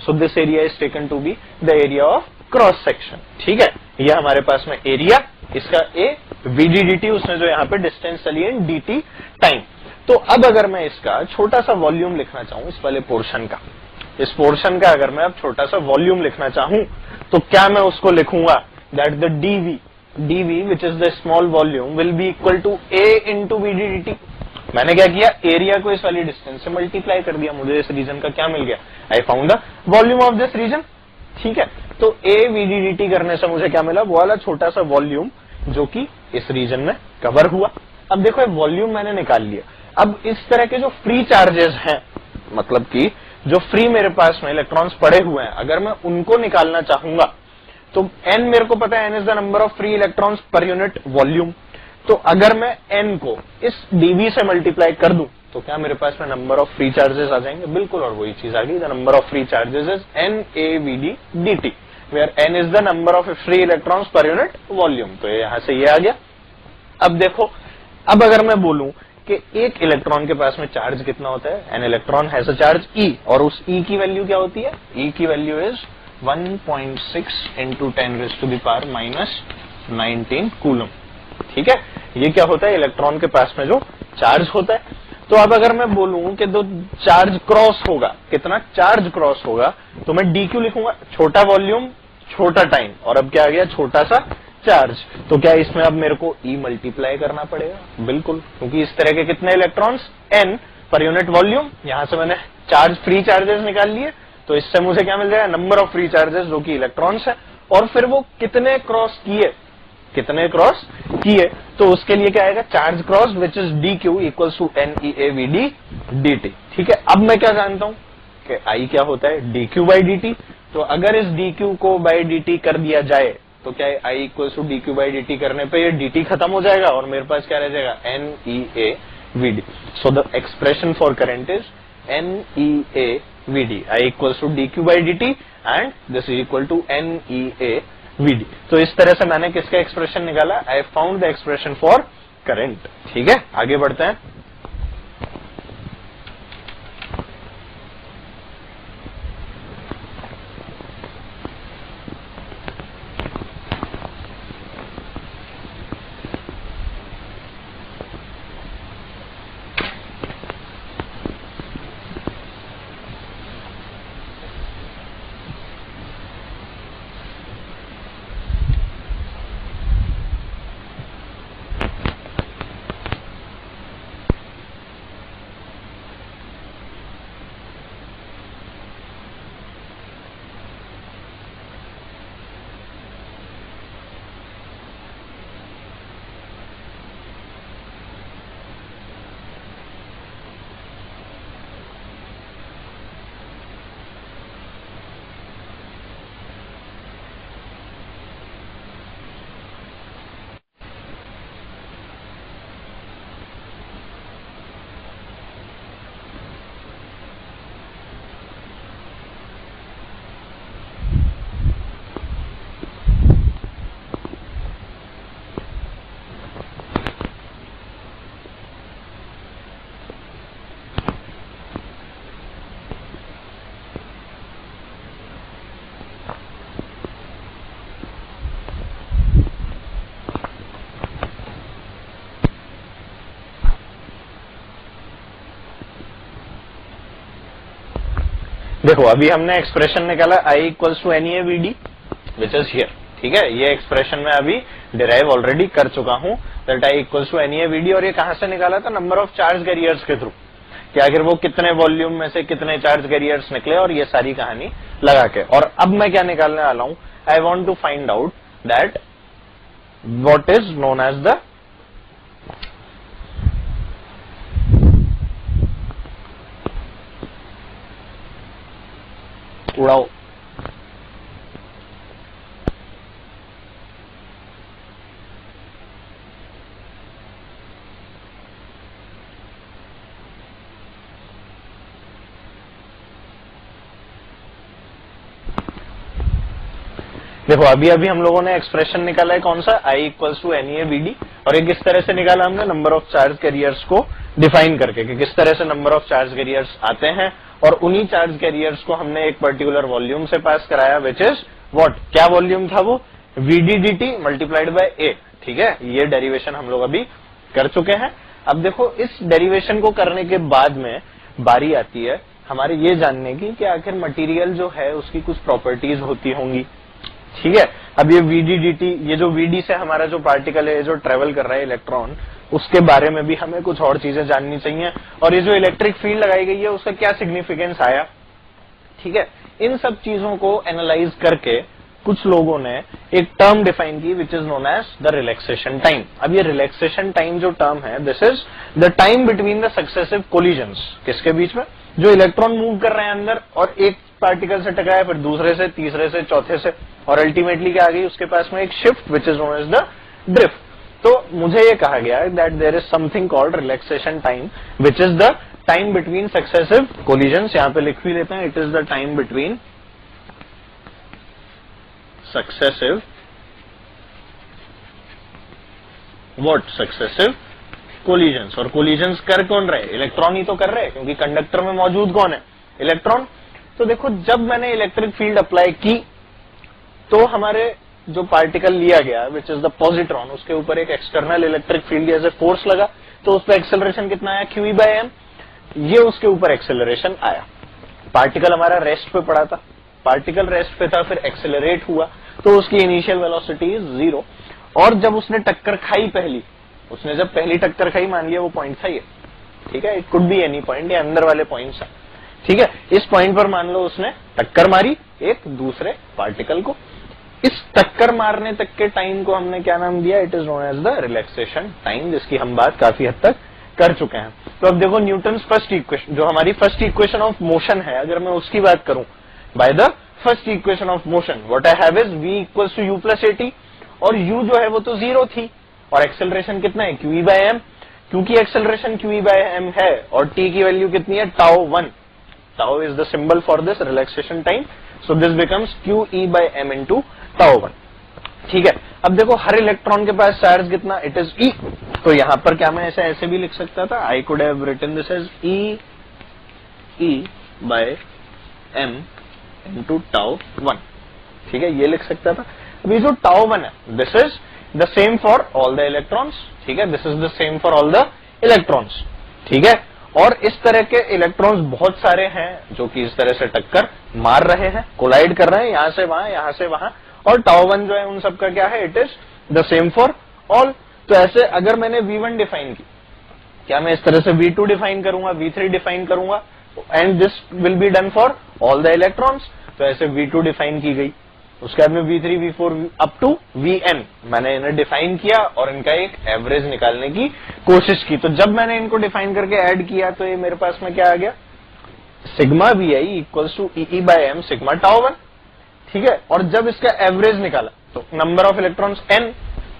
So this area is taken to be the area of cross section. ठीक है, यह हमारे पास में एरिया, इसका ए, vddt उसने जो यहाँ पे डिस्टेंस चली है dt टाइम। तो अब अगर मैं इसका छोटा सा वॉल्यूम लिखना चाहूं, इस वाले पोर्शन का, इस पोर्शन का अगर मैं अब छोटा सा वॉल्यूम लिखना चाहूं, तो क्या मैं उसको लिखूंगा that the dv which is the small volume will be equal to a into vddt। मैंने क्या किया? एरिया को इस वाली डिस्टेंस से मल्टीप्लाई कर दिया, मुझे इस रीजन का क्या मिल गया? I found the volume of this region. ठीक है, तो a vddt करने से मुझे क्या मिला? वो वाला छोटा सा वॉल्यूम जो कि इस रीजन में कवर हुआ। अब देखो वॉल्यूम मैंने निकाल लिया। अब इस तरह के जो फ्री चार्जेस हैं, मतलब कि जो फ्री मेरे पास में इलेक्ट्रॉन्स पड़े हुए हैं, अगर मैं उनको निकालना चाहूंगा तो n मेरे को पता है, n is the number of free electrons per unit volume. तो अगर मैं n को इस dv से मल्टीप्लाई कर दूं तो क्या मेरे पास में नंबर ऑफ फ्री चार्जेस आ जाएंगे? बिल्कुल, और वही चीज आ गई, the number of free charges is NaVd dt, where n is the number of free electrons per unit volume. तो यहां से ये आ गया। अब देखो, अब अगर मैं बोलूं कि एक इलेक्ट्रॉन के पास में चार्ज कितना होता है, an electron has a charge E, और उस E की वैल्यू क्या होती है? E की वैल्यू इज 1.6 इंटू 10⁻⁻19 कूलम। ठीक है, ये क्या होता है? इलेक्ट्रॉन के पास में जो चार्ज होता है। तो अब अगर मैं बोलूं कि दो चार्ज क्रॉस होगा, कितना चार्ज क्रॉस होगा, तो मैं dq लिखूंगा, छोटा वॉल्यूम छोटा टाइम, और अब क्या आ गया? छोटा सा चार्ज। तो क्या इसमें अब मेरे को E मल्टीप्लाई करना पड़ेगा? बिल्कुल, क्योंकि इस तरह के कितने इलेक्ट्रॉन्स n पर यूनिट वॉल्यूम, यहां से मैंने चार्ज फ्री चार्जेस निकाल लिए, तो इससे मुझे क्या मिल जाएगा? नंबर ऑफ फ्री चार्जेस जो कि इलेक्ट्रॉन्स है, और फिर वो कितने क्रॉस किए, कितने क्रॉस किए, तो उसके लिए क्या आएगा? Charge cross which is dq equals to NeaVd dt। ठीक है, अब मैं क्या जानता हूं कि I क्या होता है? dq by dt। तो अगर इस dq को बाई dt कर दिया जाए तो क्या I equals to dq by dt करने पे ये dt खत्म हो जाएगा और मेरे पास क्या रह जाएगा? NeaVd। So the expression for current is NeaVd, I equals to dq by dt and this is equal to NeaVd। तो इस तरह से मैंने किसका एक्सप्रेशन निकाला? I found the expression for current. ठीक है, आगे बढ़ते हैं। देखो अभी हमने एक्सप्रेशन निकाला I equals to N A V D which is here, ठीक है। ये एक्सप्रेशन में अभी डिराइव ऑलरेडी कर चुका हूं, that I equals to N A V D. और ये कहां से निकाला था? नंबर ऑफ चार्ज कैरियर्स के थ्रू, कि आखिर वो कितने वॉल्यूम में से कितने चार्ज कैरियर्स निकले, और ये सारी कहानी लगा के। और अब मैं क्या निकालने वाला हूं? I want to find out that what is known as the उड़ाओ देखो अभी अभी हम लोगों ने एक्सप्रेशन निकाला है कौन सा? I equals to N A V D. और ये किस तरह से निकाला हमने? नंबर ऑफ चार्ज कैरियर्स को डिफाइन करके, कि किस तरह से नंबर ऑफ चार्ज कैरियर्स आते हैं, और उन्हीं चार्ज कैरियर्स को हमने एक पर्टिकुलर वॉल्यूम से पास कराया, विच इज व्हाट? क्या वॉल्यूम था वो? वीडीडीटी मल्टीप्लाइड बाय ए, ठीक है। ये डेरिवेशन हम लोग अभी कर चुके हैं। अब देखो इस डेरिवेशन को करने के बाद में बारी आती है हमारे ये जानने की कि आखिर मटेरियल जो है उसकी कुछ प्रॉपर्टीज होती होंगी, ठीक है। अब ये वीडीडीटी, ये जो वीडी से हमारा जो पार्टिकल है जो ट्रेवल कर रहा है इलेक्ट्रॉन, उसके बारे में भी हमें कुछ और चीजें जाननी चाहिए। और ये जो इलेक्ट्रिक फील्ड लगाई गई है उसका क्या सिग्निफिकेंस आया, ठीक है। इन सब चीजों को एनालाइज करके कुछ लोगों ने एक टर्म डिफाइन की which is known as the relaxation time. अब ये रिलैक्सेशन टाइम जो टर्म है, this is the time between the successive collisions. किसके बीच में? जो इलेक्ट्रॉन मूव कर रहे हैं अंदर, और एक पार्टिकल से टकराया, फिर दूसरे से, तीसरे से, चौथे से, और अल्टीमेटली क्या आ गई उसके पास में? एक shift which is known as the drift. तो मुझे ये कहा गया that there is something called relaxation time which is the time between successive collisions. यहां पे लिख भी लेते हैं, it is the time between successive what? Successive collisions. और कोलिजन्स कर कौन रहे? इलेक्ट्रॉन ही तो कर रहे हैं, क्योंकि कंडक्टर में मौजूद कौन है? इलेक्ट्रॉन। तो देखो जब मैंने इलेक्ट्रिक फील्ड अप्लाई की तो हमारे जो पार्टिकल लिया गया विच इज द पॉजिट्रॉन, उसके ऊपर एक external electric field as a force लगा, तो उस पर एक्सेलरेशन कितना आया? Q E by M. ये उसके ऊपर एक्सेलरेशन आया। पार्टिकल हमारा रेस्ट पे पड़ा था, पार्टिकल रेस्ट पे था, फिर एक्सेलरेट हुआ, तो उसकी इनिशियल वेलोसिटी इज 0। और जब उसने टक्कर खाई पहली, उसने जब पहली टक्कर खाई, मान लिया वो पॉइंट था ये, ठीक है। It could be any point, ये अंदर वाले पॉइंट्स हैं, ठीक है। इस पॉइंट पर मान लो उसने टक्कर मारी एक दूसरे पार्टिकल को। इस टक्कर मारने तक के टाइम को हमने क्या नाम दिया? It is known as the relaxation time, जिसकी हम बात काफी हद तक कर चुके हैं। तो अब देखो न्यूटन्स फर्स्ट इक्वेशन, जो हमारी फर्स्ट इक्वेशन ऑफ मोशन है, अगर मैं उसकी बात करूं, by the first equation of motion what I have is v equals to u plus AT, और u जो है वो तो 0 थी, और एक्सेलरेशन कितना है? Q E by M. क्योंकि acceleration Q E by M है और t की वैल्यू कितनी है? Tau 1। Tau is the symbol for this relaxation time, so this becomes Q E by M into tau 1, ठीक है। अब देखो हर इलेक्ट्रॉन के पास चार्ज कितना? It is E. तो यहां पर क्या मैं ऐसे भी लिख सकता था? I could have written this as E by M into tau 1, ठीक है, ये लिख सकता था। अभी जो टाउ 1 है, this is the same for all the electrons, ठीक है। This is the same for all the electrons, ठीक है। और इस तरह के इलेक्ट्रॉन्स बहुत सारे हैं जो कि इस तरह से टक्कर मार रहे हैं, कोलाइड कर रहे हैं, यहां से वहां, यहां से वहां। और टाउ 1 जो है उन सबका क्या है? It is the same for all. तो ऐसे अगर मैंने V1 डिफाइन की, क्या मैं इस तरह से V2 डिफाइन करूंगा, V3 डिफाइन करूंगा, and this will be done for all the electrons. तो ऐसे V2 डिफाइन की गई, उसके बाद में V3, V4 up to Vn मैंने इन्हें डिफाइन किया और इनका एक एवरेज निकालने की कोशिश की। तो जब मैंने इनको डिफाइन करके ऐड किया तो ये मेरे पास में क्या आ गया? Sigma Vi equals to E by M sigma tau 1, ठीक है। और जब इसका एवरेज निकाला तो number of electrons n,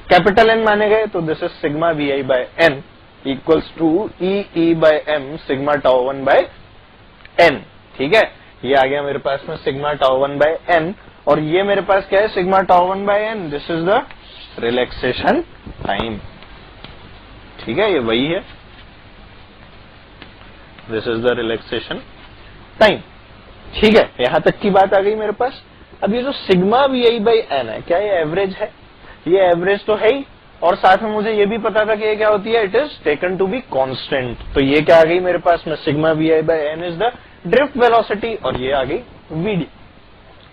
capital N माने गए, तो this is sigma Vi by n equals to E by M sigma tau 1 by n, ठीक है। ये आ गया मेरे पास में सिग्मा टाउ 1 बाय n, और ये मेरे पास क्या है? Sigma tau 1 by n। This is the relaxation time, ठीक है, ये वही है, this is the relaxation time, ठीक है। यहां तक की बात आ गई मेरे पास। अब ये जो सिग्मा Vi बाई n है, क्या ये एवरेज है? ये एवरेज तो है ही, और साथ में मुझे ये भी पता था कि ये क्या होती है? It is taken to be constant. तो ये क्या आ गई मेरे पास में? Sigma Vi by n is the drift velocity, और ये आ गई vd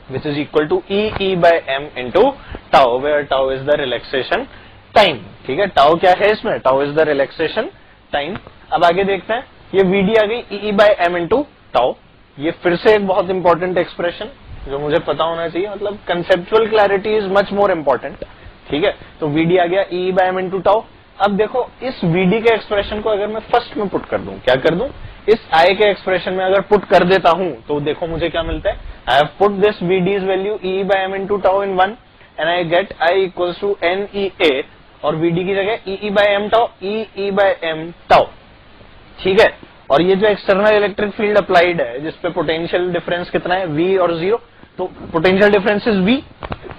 which is equal to E by m into tau, where tau is the relaxation time। ठीक है, tau क्या है इसमें, tau is the relaxation time। अब आगे देखते हैं, ये vd आ गई E by m into tau। ये फिर से एक बहुत इंपॉर्टेंट एक्सप्रेशन जो मुझे पता होना चाहिए, मतलब conceptual clarity is much more important. ठीक है, तो vd आ गया E by m into tau। अब देखो इस vd के एक्सप्रेशन को अगर मैं फर्स्ट में पुट कर दूं, क्या कर दूं, इस I के एक्सप्रेशन में अगर पुट कर देता हूं तो देखो मुझे क्या मिलता है। I have put this vd's value E by m into tau in 1 and I get I equals to NEA, और vd की जगह E by m tau, E by m tau। ठीक है, और ये जो एक्सटर्नल इलेक्ट्रिक फील्ड अप्लाइड है जिसपे पोटेंशियल डिफरेंस कितना है, V और 0, तो पोटेंशियल डिफरेंस इज V,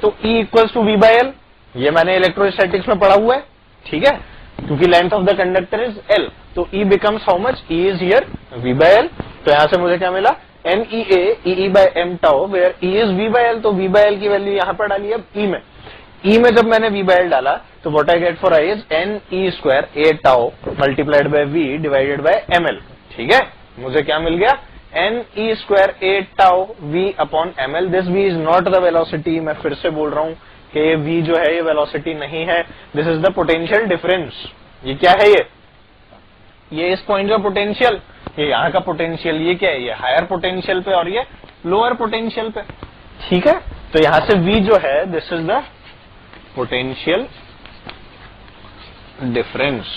तो E equals to V by L। ये मैंने इलेक्ट्रोस्टैटिक्स में पढ़ा हुआ है। ठीक है, क्योंकि length of the conductor is L, तो E becomes how much, E is here V by L। तो यहां से मुझे क्या मिला, NEA E by m tau, where E is V by L, तो V by L की वैल्यू यहां पर डाली। अब E में, E में जब मैंने V by L डाला तो what I get for I is NE square A tau multiplied by V divided by ML। ठीक है, मुझे क्या मिल गया, NE square A tau V upon ML। This V is not the velocity, मैं फिर से बोल रहा हूं कि ये V जो है ये वेलोसिटी नहीं है, this is the potential difference. ये क्या है, ये इस पॉइंट का पोटेंशियल, ये यहाँ का पोटेंशियल, ये क्या है, ये हायर पोटेंशियल पे और ये लोअर पोटेंशियल पे। ठीक है, तो यहां से V जो है this is the potential difference.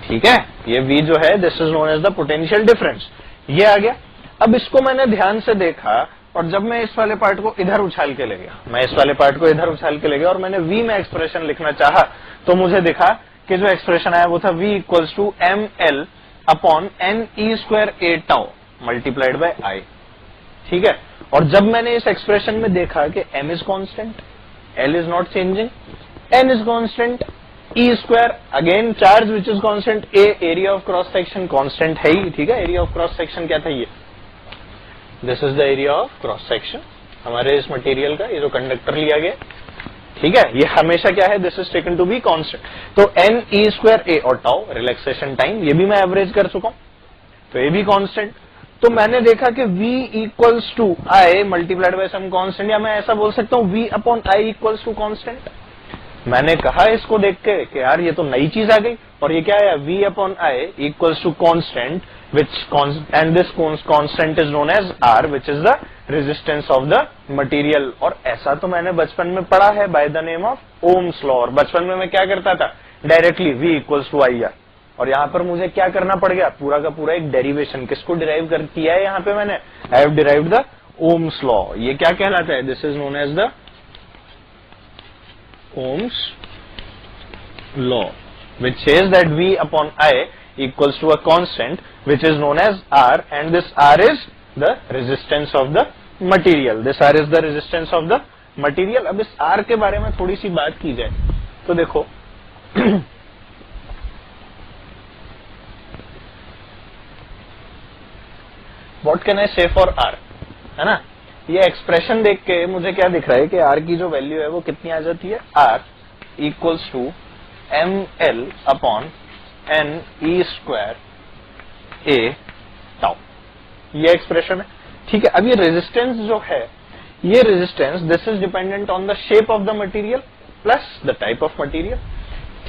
ठीक है, ये V जो है this is known as the potential difference. ये आ गया। अब इसको मैंने ध्यान से देखा, और जब मैं इस वाले पार्ट को इधर उछाल के ले गया, मैं इस वाले पार्ट को इधर उछाल के ले गया और मैंने V में एक्सप्रेशन लिखना चाहा, तो मुझे दिखा कि जो एक्सप्रेशन आया वो था V equals to ML upon NE square A tau multiplied by I। ठीक है, और जब मैंने इस एक्सप्रेशन में देखा कि M is constant, L is not changing, N is constant, E square again charge which is constant, A area of cross section constant है ही। ठीक है, एरिया ऑफ क्रॉस सेक्शन क्या था, ये this is the area of cross section हमारे इस material का, ये जो कंडक्टर लिया गया। ठीक है, ये हमेशा क्या है, this is taken to be constant. तो NE स्क्वायर A और टाउ रिलैक्सेशन टाइम, ये भी मैं एवरेज कर चुका हूं, तो ये भी कांस्टेंट। तो मैंने देखा कि V equals to I multiplied by some constant, या मैं ऐसा बोल सकता हूं V upon I equals to constant. मैंने कहा इसको देख के कि यार ये तो नई चीज आ गई, और ये क्या है, V upon I equals to constant which and this constant is known as R, which is the resistance of the material। और ऐसा तो मैंने बचपन में पढ़ा है by the name of Ohm's law। और बचपन में मैं क्या करता था, directly V equals to IR, और यहाँ पर मुझे क्या करना पड़ गया, पूरा का पूरा एक डेरिवेशन, किसको डिराइव कर किया है यहाँ पे मैंने, I have derived the Ohm's law। ये क्या कहलाता है, this is known as the Ohm's law, which says that V upon I equals to a constant which is known as R, and this R is the resistance of the material। this R is the resistance of the material। अब इस R के बारे में थोड़ी सी बात की जाए तो देखो what can I say for R, है ना, ये एक्सप्रेशन देख के मुझे क्या दिख रहा है कि R की जो वैल्यू है वो कितनी आ जाती है, R equals to ML upon NE square A tau, ये एक्सप्रेशन है। ठीक है, अब ये रेजिस्टेंस जो है, ये resistance this is dependent on the shape of the material plus the type of material.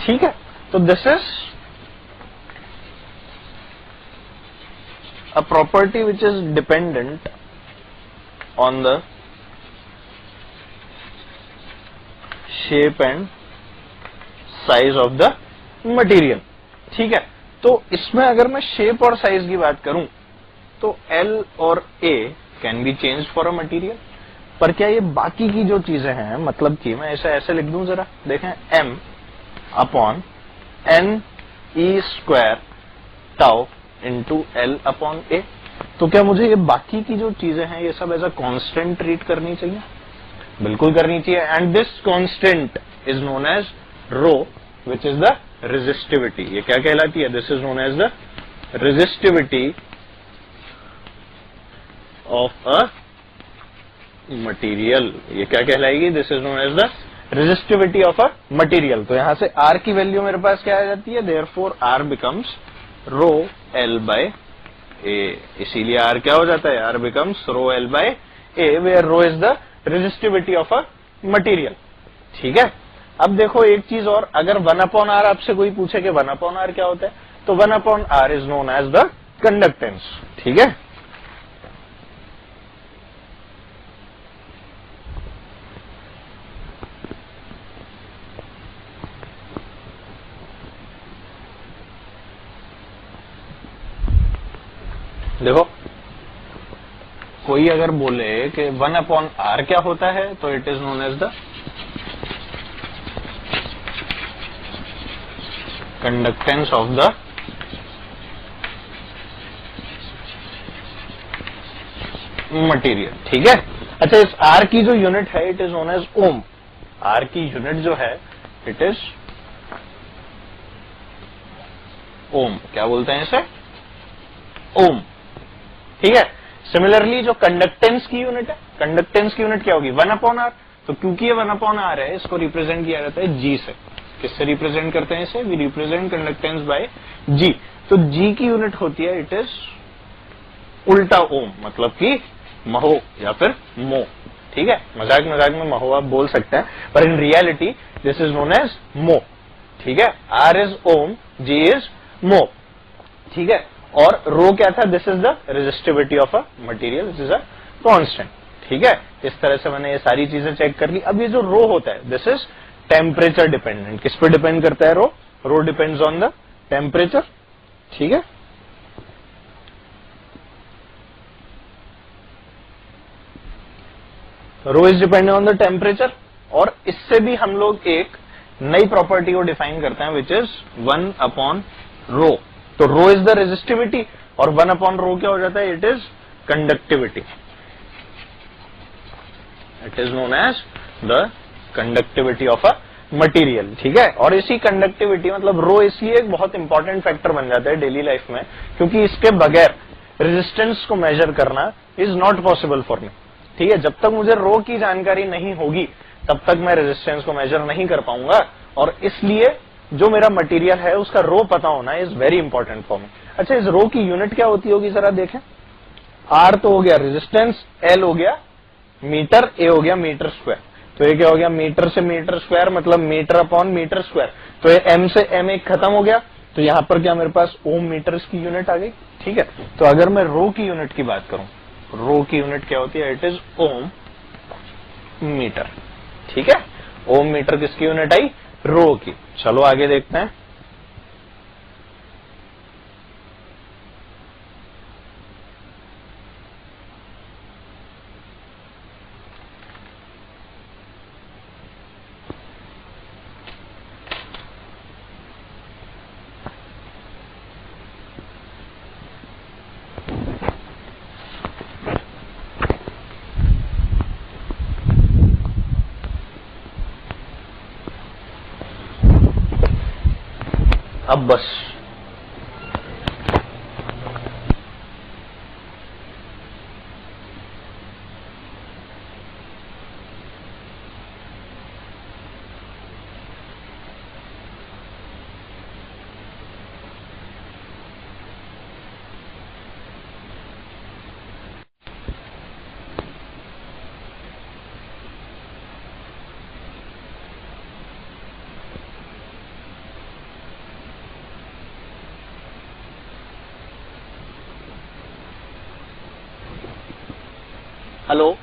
ठीक है, तो this is a property which is dependent on the shape and size of the material. ठीक है, तो इसमें अगर मैं शेप और साइज की बात करूं तो L और A can be change for a material, पर क्या ये बाकी की जो चीजें हैं, मतलब कि मैं ऐसे लिख दूं, जरा देखें, M upon NE square tau into L upon A, तो क्या मुझे ये बाकी की जो चीजें हैं ये सब एज अ कांस्टेंट ट्रीट करनी चाहिए, बिल्कुल करनी चाहिए। And this constant is known as rho which is the resistivity. ये क्या कहलाती है, this is known as the resistivity of a material. ये क्या कहलाएगी, this is known as the resistivity of a material. तो यहां से R की वैल्यू मेरे पास क्या आ जाती है, therefore R becomes rho L by A, इसीलिए आर क्या हो जाता है, R becomes rho L by A, where rho is the resistivity of a material. ठीक है, अब देखो एक चीज और, अगर 1/r आपसे कोई पूछे कि 1/r क्या होता है, तो 1/r is known as the conductance. ठीक है, देखो कोई अगर बोले कि 1/r क्या होता है, तो it is known as the conductance of the material. ठीक है, अच्छा इस आर की जो यूनिट है it is known as ohm. R की यूनिट जो है इट इज ओम। क्या बोलते हैं इसे, ओम। ठीक है, सिमिलरली जो कंडक्टेंस की यूनिट है, कंडक्टेंस की यूनिट क्या होगी, 1/r। तो क्योंकि ये 1/r है, इसको रिप्रेजेंट किया जाता है जी से। किससे रिप्रेजेंट करते हैं इसे, वी रिप्रेजेंट कंडक्टेंस बाय जी। तो जी की यूनिट होती है इट इज उल्टा ओम, मतलब कि महो या फिर मो। ठीक है, मजाक मजाक में महो आप बोल सकते हैं, पर in reality this is known as mho. ठीक है, R is ohm, G is mho. ठीक है, और रो क्या था, this is the resistivity of a material, this is a constant. ठीक है, इस तरह से मैंने ये सारी चीजें चेक कर ली। अब ये जो रो होता है दिस इज टेम्परेचर डिपेंडेंट। किस पे डिपेंड करता है rho, rho depends on the temperature. ठीक है, rho is dependent on the temperature. और इससे भी हम लोग एक नई प्रॉपर्टी को डिफाइन करते हैं विच इज 1/रो। तो रो इज द रेजिस्टिविटी और 1/रो क्या हो जाता है, it is conductivity. It is known as the conductivity of a material. ठीक है, और इसी कंडक्टिविटी मतलब रो इसलिए एक बहुत इंपॉर्टेंट फैक्टर बन जाता है डेली लाइफ में, क्योंकि इसके बगैर रेजिस्टेंस को मेजर करना is not possible for me. ठीक है, जब तक मुझे रो की जानकारी नहीं होगी तब तक मैं रेजिस्टेंस को मेजर नहीं कर पाऊंगा, और इसलिए जो मेरा मटेरियल है उसका रो पता होना is very important for me. अच्छा, इस रो की यूनिट क्या होती होगी जरा देखें। आर तो हो गया रेजिस्टेंस, एल हो गया मीटर, ए हो गया मीटर स्क्वायर। तो ये क्या हो गया, मीटर से मीटर स्क्वायर मतलब मीटर अपॉन मीटर स्क्वायर। तो ये एम से एम एक खत्म हो गया, तो यहां पर क्या मेरे पास ओम मीटर्स की यूनिट आ गई। ठीक है, तो अगर मैं रो की यूनिट की बात करूं, रो की यूनिट क्या होती है, इट इज ओम मीटर। ठीक है, ओम मीटर किसकी यूनिट आई, रो की। चलो आगे देखते हैं। अब बस हेलो,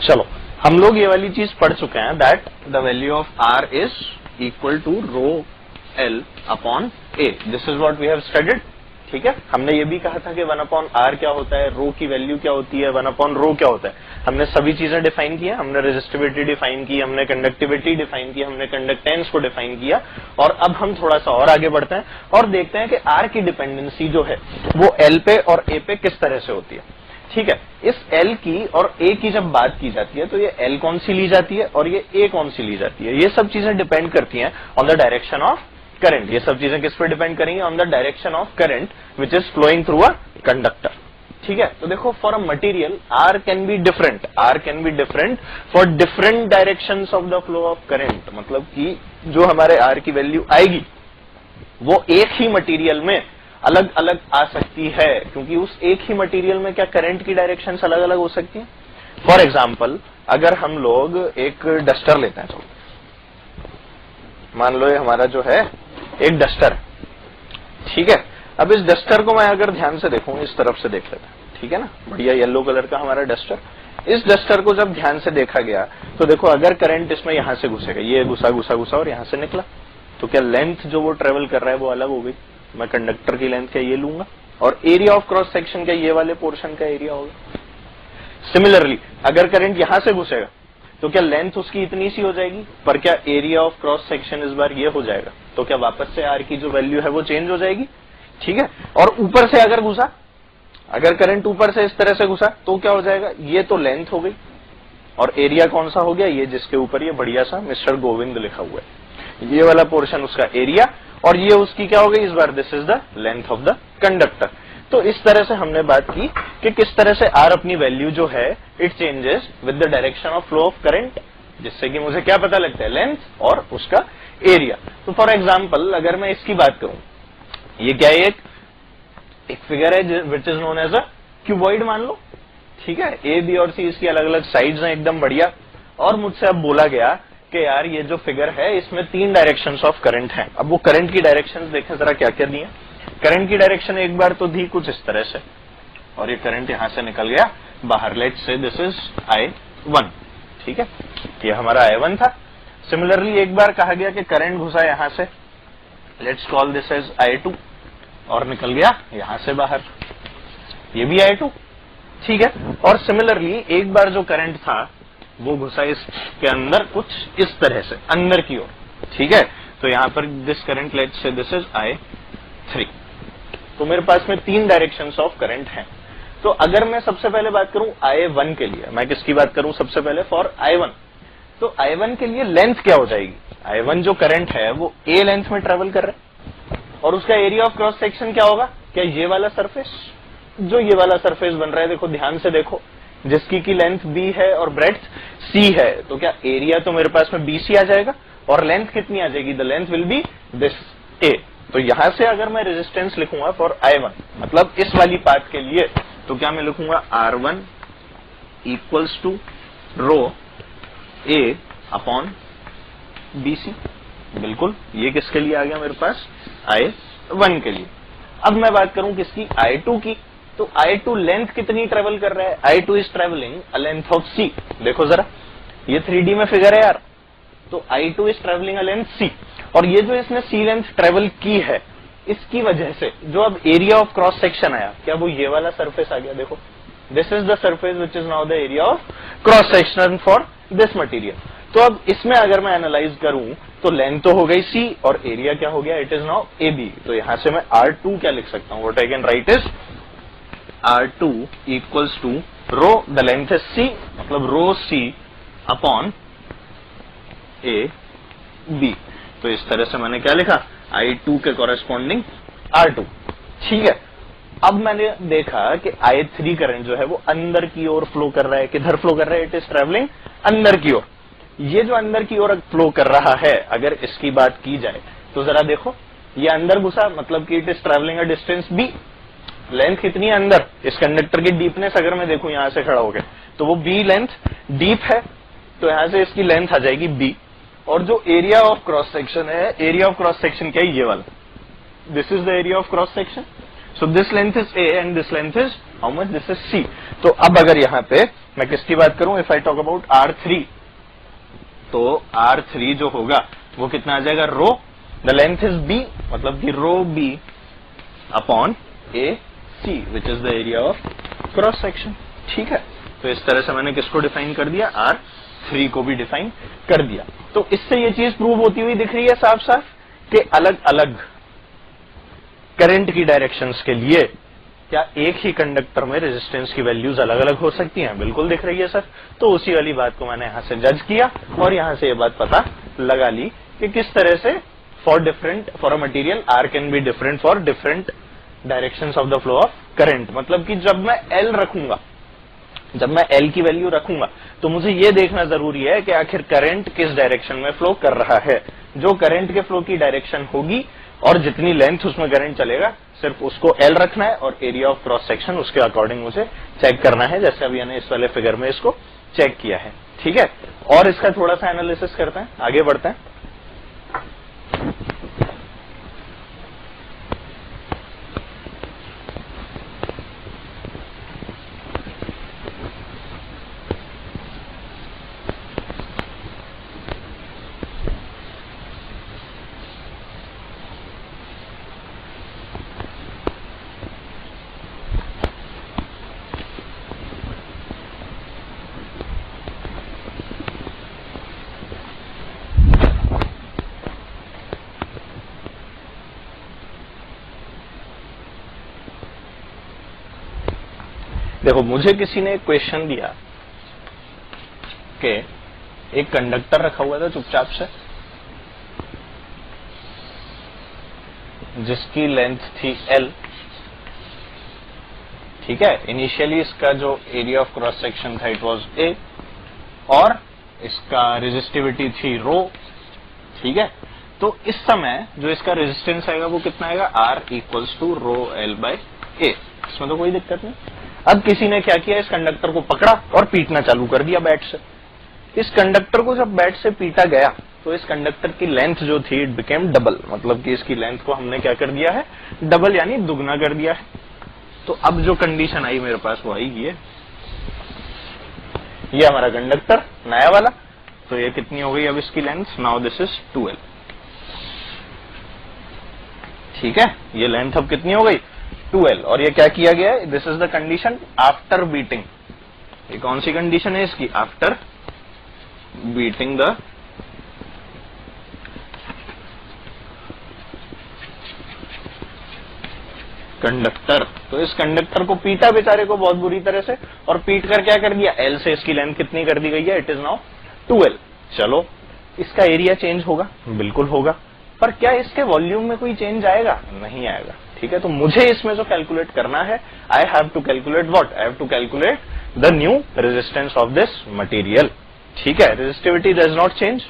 चलो हम लोग ये वाली चीज पढ़ चुके हैं that the value of R is equal to row L upon A. This is what we have studied. ठीक है, हमने ये भी कहा था कि 1/r क्या होता है, रो की वैल्यू क्या होती है, 1/ρ क्या होता है। हमने सभी चीजें डिफाइन की है, हमने रेजिस्टिविटी डिफाइन की, हमने कंडक्टिविटी डिफाइन की, हमने कंडक्टेंस को डिफाइन किया। और अब हम थोड़ा सा और आगे बढ़ते हैं और देखते हैं कि R की डिपेंडेंसी जो है वो L पे और A पे किस तरह से होती है। ठीक है, इस L की और A की जब बात की जाती है तो ये L कौन सी ली जाती है और ये A कौन सी ली जाती है, ये सब चीजें डिपेंड करती हैं on the direction of current. ये सब चीजें किस पे डिपेंड करेंगी, on the direction of current which is flowing through a conductor. ठीक है, तो देखो for a material R can be different, R can be different for different directions of the flow of current. मतलब कि जो हमारे R की value आएगी वो एक ही मटेरियल में अलग अलग आ सकती है, क्योंकि उस एक ही मटेरियल में क्या करंट की डायरेक्शंस अलग अलग हो सकती है। फॉर एग्जाम्पल अगर हम लोग एक डस्टर लेते हैं, मान लो ये हमारा जो है एक डस्टर है, ठीक है। अब इस डस्टर को मैं अगर ध्यान से देखूं, इस तरफ से देख लेता हूं, ठीक है ना, बढ़िया येलो कलर का हमारा डस्टर। इस डस्टर को जब ध्यान से देखा गया तो देखो अगर करंट इसमें यहां से घुसेगा, ये घुसा घुसा घुसा और यहां से निकला, तो क्या लेंथ जो वो ट्रेवल कर रहा है वो अलग हो गई। मैं कंडक्टर की लेंथ क्या ये लूंगा और एरिया ऑफ क्रॉस सेक्शन क्या ये वाले पोर्शन का एरिया होगा। सिमिलरली अगर करंट यहां से घुसेगा तो क्या लेंथ उसकी इतनी सी हो जाएगी, पर क्या एरिया ऑफ क्रॉस सेक्शन इस बार ये हो जाएगा, तो क्या वापस से R की जो वैल्यू है वो चेंज हो जाएगी। ठीक है, और ऊपर से अगर घुसा, अगर करंट ऊपर से इस तरह से घुसा तो क्या हो जाएगा, ये तो लेंथ हो गई और एरिया कौन सा हो गया, ये जिसके ऊपर ये बढ़िया सा मिस्टर गोविंद लिखा हुआ है, ये वाला पोर्शन उसका एरिया और ये उसकी क्या हो गई इस बार, this is the length of the conductor. तो इस तरह से हमने बात की कि किस तरह से R अपनी वैल्यू जो है it changes with the direction of flow of current, जिससे कि मुझे क्या पता लगता है, लेंथ और उसका एरिया। तो फॉर एग्जांपल अगर मैं इसकी बात करूं, ये क्या है, एक फिगर है which is known as a cuboid मान लो। ठीक है, A B और C इसकी अलग अलग साइड्स हैं एकदम बढ़िया, और मुझसे अब बोला गया कि यार ये जो फिगर है इसमें 3 डायरेक्शंस ऑफ करंट हैं। अब वो करंट की डायरेक्शंस देखें जरा क्या क्या दी है। करंट की डायरेक्शन एक बार तो दी कुछ इस तरह से, और ये करंट यहां से निकल गया बाहर, let's say this is I1। ठीक है, ये हमारा I1 था। सिमिलरली एक बार कहा गया कि करंट घुसा यहां से, let's call this as I2, और निकल गया यहां से बाहर, ये भी I2। ठीक है, और सिमिलरली एक बार जो करंट था वो घुसा इसके अंदर कुछ इस तरह से अंदर की ओर। ठीक है, तो यहां पर this current let's say this is I3। तो मेरे पास में 3 डायरेक्शंस ऑफ करंट हैं। तो अगर मैं सबसे पहले बात करूं I1 के लिए, मैं किसकी बात करूं सबसे पहले, फॉर I1, तो I1 के लिए लेंथ क्या हो जाएगी, I1 जो करंट है वो A लेंथ में ट्रेवल कर रहा है और उसका एरिया ऑफ क्रॉस सेक्शन क्या होगा, क्या ये वाला सरफेस, जो ये वाला सरफेस बन रहा है, देखो ध्यान से देखो, जिसकी की लेंथ B है और ब्रेड्थ C है, तो क्या एरिया तो मेरे पास में BC आ जाएगा और लेंथ कितनी आ जाएगी, the length will be this A। तो यहां से अगर मैं रेजिस्टेंस लिखूंगा फॉर I1, मतलब इस वाली पाथ के लिए, तो क्या मैं लिखूंगा R1 equals to rho A upon BC। बिल्कुल, ये किसके लिए आ गया मेरे पास, I1 के लिए। अब मैं बात करूं किसकी, I2 की, तो I2 लेंथ कितनी ट्रेवल कर रहा है, I2 is travelling a length of C। देखो जरा, ये 3D में फिगर है यार, तो I2 is travelling a length C, और ये जो इसने C लेंथ ट्रेवल की है, इसकी वजह से जो अब एरिया ऑफ क्रॉस सेक्शन आया, क्या वो ये वाला सरफेस आ गया, देखो this is the surface which is now the area of cross section for this material. तो अब इसमें अगर मैं एनालाइज करूं तो लेंथ तो हो गई C और एरिया क्या हो गया, इट इज नाउ AB। तो यहां से मैं R2 क्या लिख सकता हूं, what I can write is R2 equals to rho, the length is C, मतलब रो C अपॉन AB। तो इस तरह से मैंने क्या लिखा, I2 के कॉरेस्पॉन्डिंग R2। ठीक है, अब मैंने देखा कि I3 करंट जो है वो अंदर की ओर फ्लो कर रहा है, किधर फ्लो कर रहा है, इट इज ट्रेवलिंग अंदर की ओर। ये जो अंदर की ओर फ्लो कर रहा है, अगर इसकी बात की जाए तो जरा देखो, ये अंदर घुसा, मतलब कि it is travelling a distance B। Length कितनी है अंदर, इस कंडक्टर की डीपनेस अगर मैं देखूं यहां से खड़ा होकर, तो वो B लेंथ डीप है, तो यहां से इसकी लेंथ आ जाएगी B। और जो एरिया ऑफ क्रॉस सेक्शन है, एरिया ऑफ क्रॉस सेक्शन क्या है, ये वाला, this is the area of cross section. So this length is A and this length is how much, this is C। तो अब अगर यहाँ पे मैं किसकी बात करूं, if I talk about R3, तो R3 जो होगा वो कितना आ जाएगा, rho, the length is B, मतलब कि rho B upon A C which is the area of cross section. ठीक है, तो इस तरह से मैंने किसको डिफाइन कर दिया, R3 को भी डिफाइन कर दिया। तो इससे ये चीज प्रूव होती हुई दिख रही है साफ साफ कि अलग अलग करंट की डायरेक्शंस के लिए क्या एक ही कंडक्टर में रेजिस्टेंस की वैल्यूज अलग अलग हो सकती हैं, बिल्कुल दिख रही है सर। तो उसी वाली बात को मैंने यहां से जज किया और यहां से ये बात पता लगा ली कि किस तरह से for a material R can be different for different directions of the flow of current. मतलब कि जब मैं एल रखूंगा, जब मैं एल की वैल्यू रखूंगा तो मुझे ये देखना जरूरी है कि आखिर करंट किस डायरेक्शन में फ्लो कर रहा है। जो करंट के फ्लो की डायरेक्शन होगी और जितनी लेंथ उसमें करंट चलेगा, सिर्फ उसको एल रखना है और एरिया ऑफ क्रॉस सेक्शन उसके अकॉर्डिंग मुझे चेक करना है, जैसे अभी मैंने इस वाले फिगर में इसको चेक किया है। ठीक है, और इसका थोड़ा सा एनालिसिस करते हैं, आगे बढ़ते हैं। देखो, मुझे किसी ने एक क्वेश्चन दिया कि एक कंडक्टर रखा हुआ था चुपचाप से, जिसकी लेंथ थी L। ठीक है, इनिशियली इसका जो एरिया ऑफ क्रॉस सेक्शन था इट वाज A और इसका रेजिस्टिविटी थी रो। ठीक है, तो इस समय जो इसका रेजिस्टेंस आएगा वो कितना आएगा, R equals to rho L by A। इसमें तो कोई दिक्कत नहीं। अब किसी ने क्या किया, इस कंडक्टर को पकड़ा और पीटना चालू कर दिया बैट से। इस कंडक्टर को जब बैट से पीटा गया तो इस कंडक्टर की लेंथ जो थी इट बिकेम डबल, मतलब कि इसकी लेंथ को हमने क्या कर दिया है, डबल यानी दुगना कर दिया है। तो अब जो कंडीशन आई मेरे पास वो आई ये हमारा कंडक्टर नया वाला, तो ये कितनी हो गई अब इसकी length, now this is 2L। ठीक है, ये लेंथ अब कितनी हो गई, 2L। और ये क्या किया गया है, this is the condition after beating. ये कौन सी कंडीशन है इसकी, आफ्टर बीटिंग द कंडक्टर। तो इस कंडक्टर को पीटा बेचारे को बहुत बुरी तरह से, और पीट कर क्या कर दिया, L से इसकी लेंथ कितनी कर दी गई है, इट इज नाउ 2L। चलो, इसका एरिया चेंज होगा, बिल्कुल होगा, पर क्या इसके वॉल्यूम में कोई चेंज आएगा, नहीं आएगा। ठीक है, तो मुझे इसमें जो कैलकुलेट करना है, I have to calculate what, I have to calculate the new resistance of this material. ठीक है, रेजिस्टिविटी डज नॉट चेंज।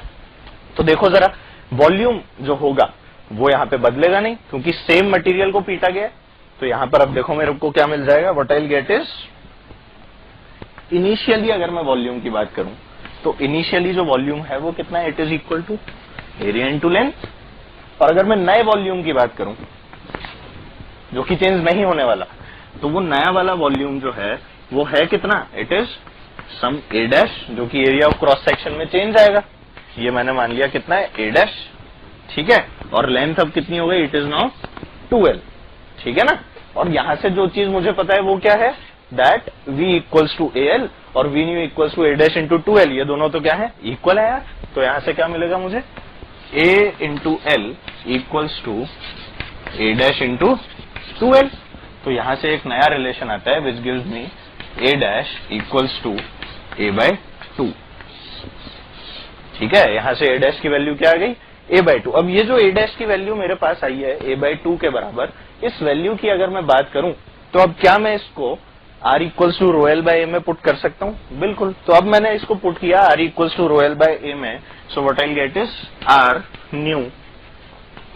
तो देखो जरा, वॉल्यूम जो होगा वो यहाँ पे बदलेगा नहीं, क्योंकि सेम मटेरियल को पीटा गया। तो यहां पर अब देखो मेरे को क्या मिल जाएगा, what I will get is, initially अगर मैं वॉल्यूम की बात करूं तो इनिशियली जो वॉल्यूम है वो कितना है, it is equal to area into length. और अगर मैं नए वॉल्यूम की बात करूं जो कि चेंज नहीं होने वाला, तो वो नया वाला वॉल्यूम जो है वो है कितना, it is some A dash, जो कि एरिया ऑफ क्रॉस सेक्शन में चेंज आएगा। ये मैंने मान लिया कितना है, A डैश। ठीक है, और लेंथ अब कितनी हो गई, इट इज नाउ 2L। ठीक है ना, और यहां से जो चीज मुझे पता है वो क्या है, that V equals to AL और V new equals to A dash into 2L। ये दोनों तो क्या है, इक्वल है यार। तो यहां से क्या मिलेगा मुझे, A into L equals to A dash into 2L। तो यहां से एक नया रिलेशन आता है which gives me A dash equals to A by 2। ठीक है, यहां से A डैश की वैल्यू क्या आ गई, A बाय 2। अब ये जो A डैश की वैल्यू मेरे पास आई है A बाय 2 के बराबर, इस वैल्यू की अगर मैं बात करूं तो अब क्या मैं इसको R equals to row L by A में पुट कर सकता हूं, बिल्कुल। तो अब मैंने इसको पुट किया R equals to row L by A में, so what I get is R new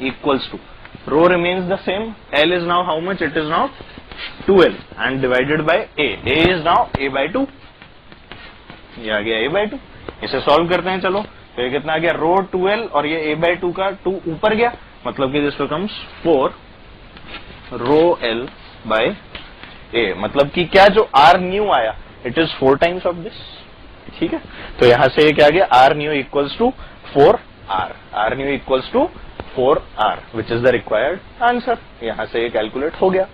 equals to, row remains the same, L is now how much, it is now 2L and divided by A is now A by 2। ये आ गया A by 2। इसे solve करते हैं, चलो। तो ये कितना आ गया, रो 2L और ये A बाय 2 का 2 ऊपर गया, मतलब कि this becomes 4 row L by A। मतलब कि क्या जो R न्यू आया, it is 4 times of this. ठीक है, तो यहां से ये क्या आ गया, R new equals to 4R, R new equals to 4R which is the required answer. यहां से ये कैलकुलेट हो गया।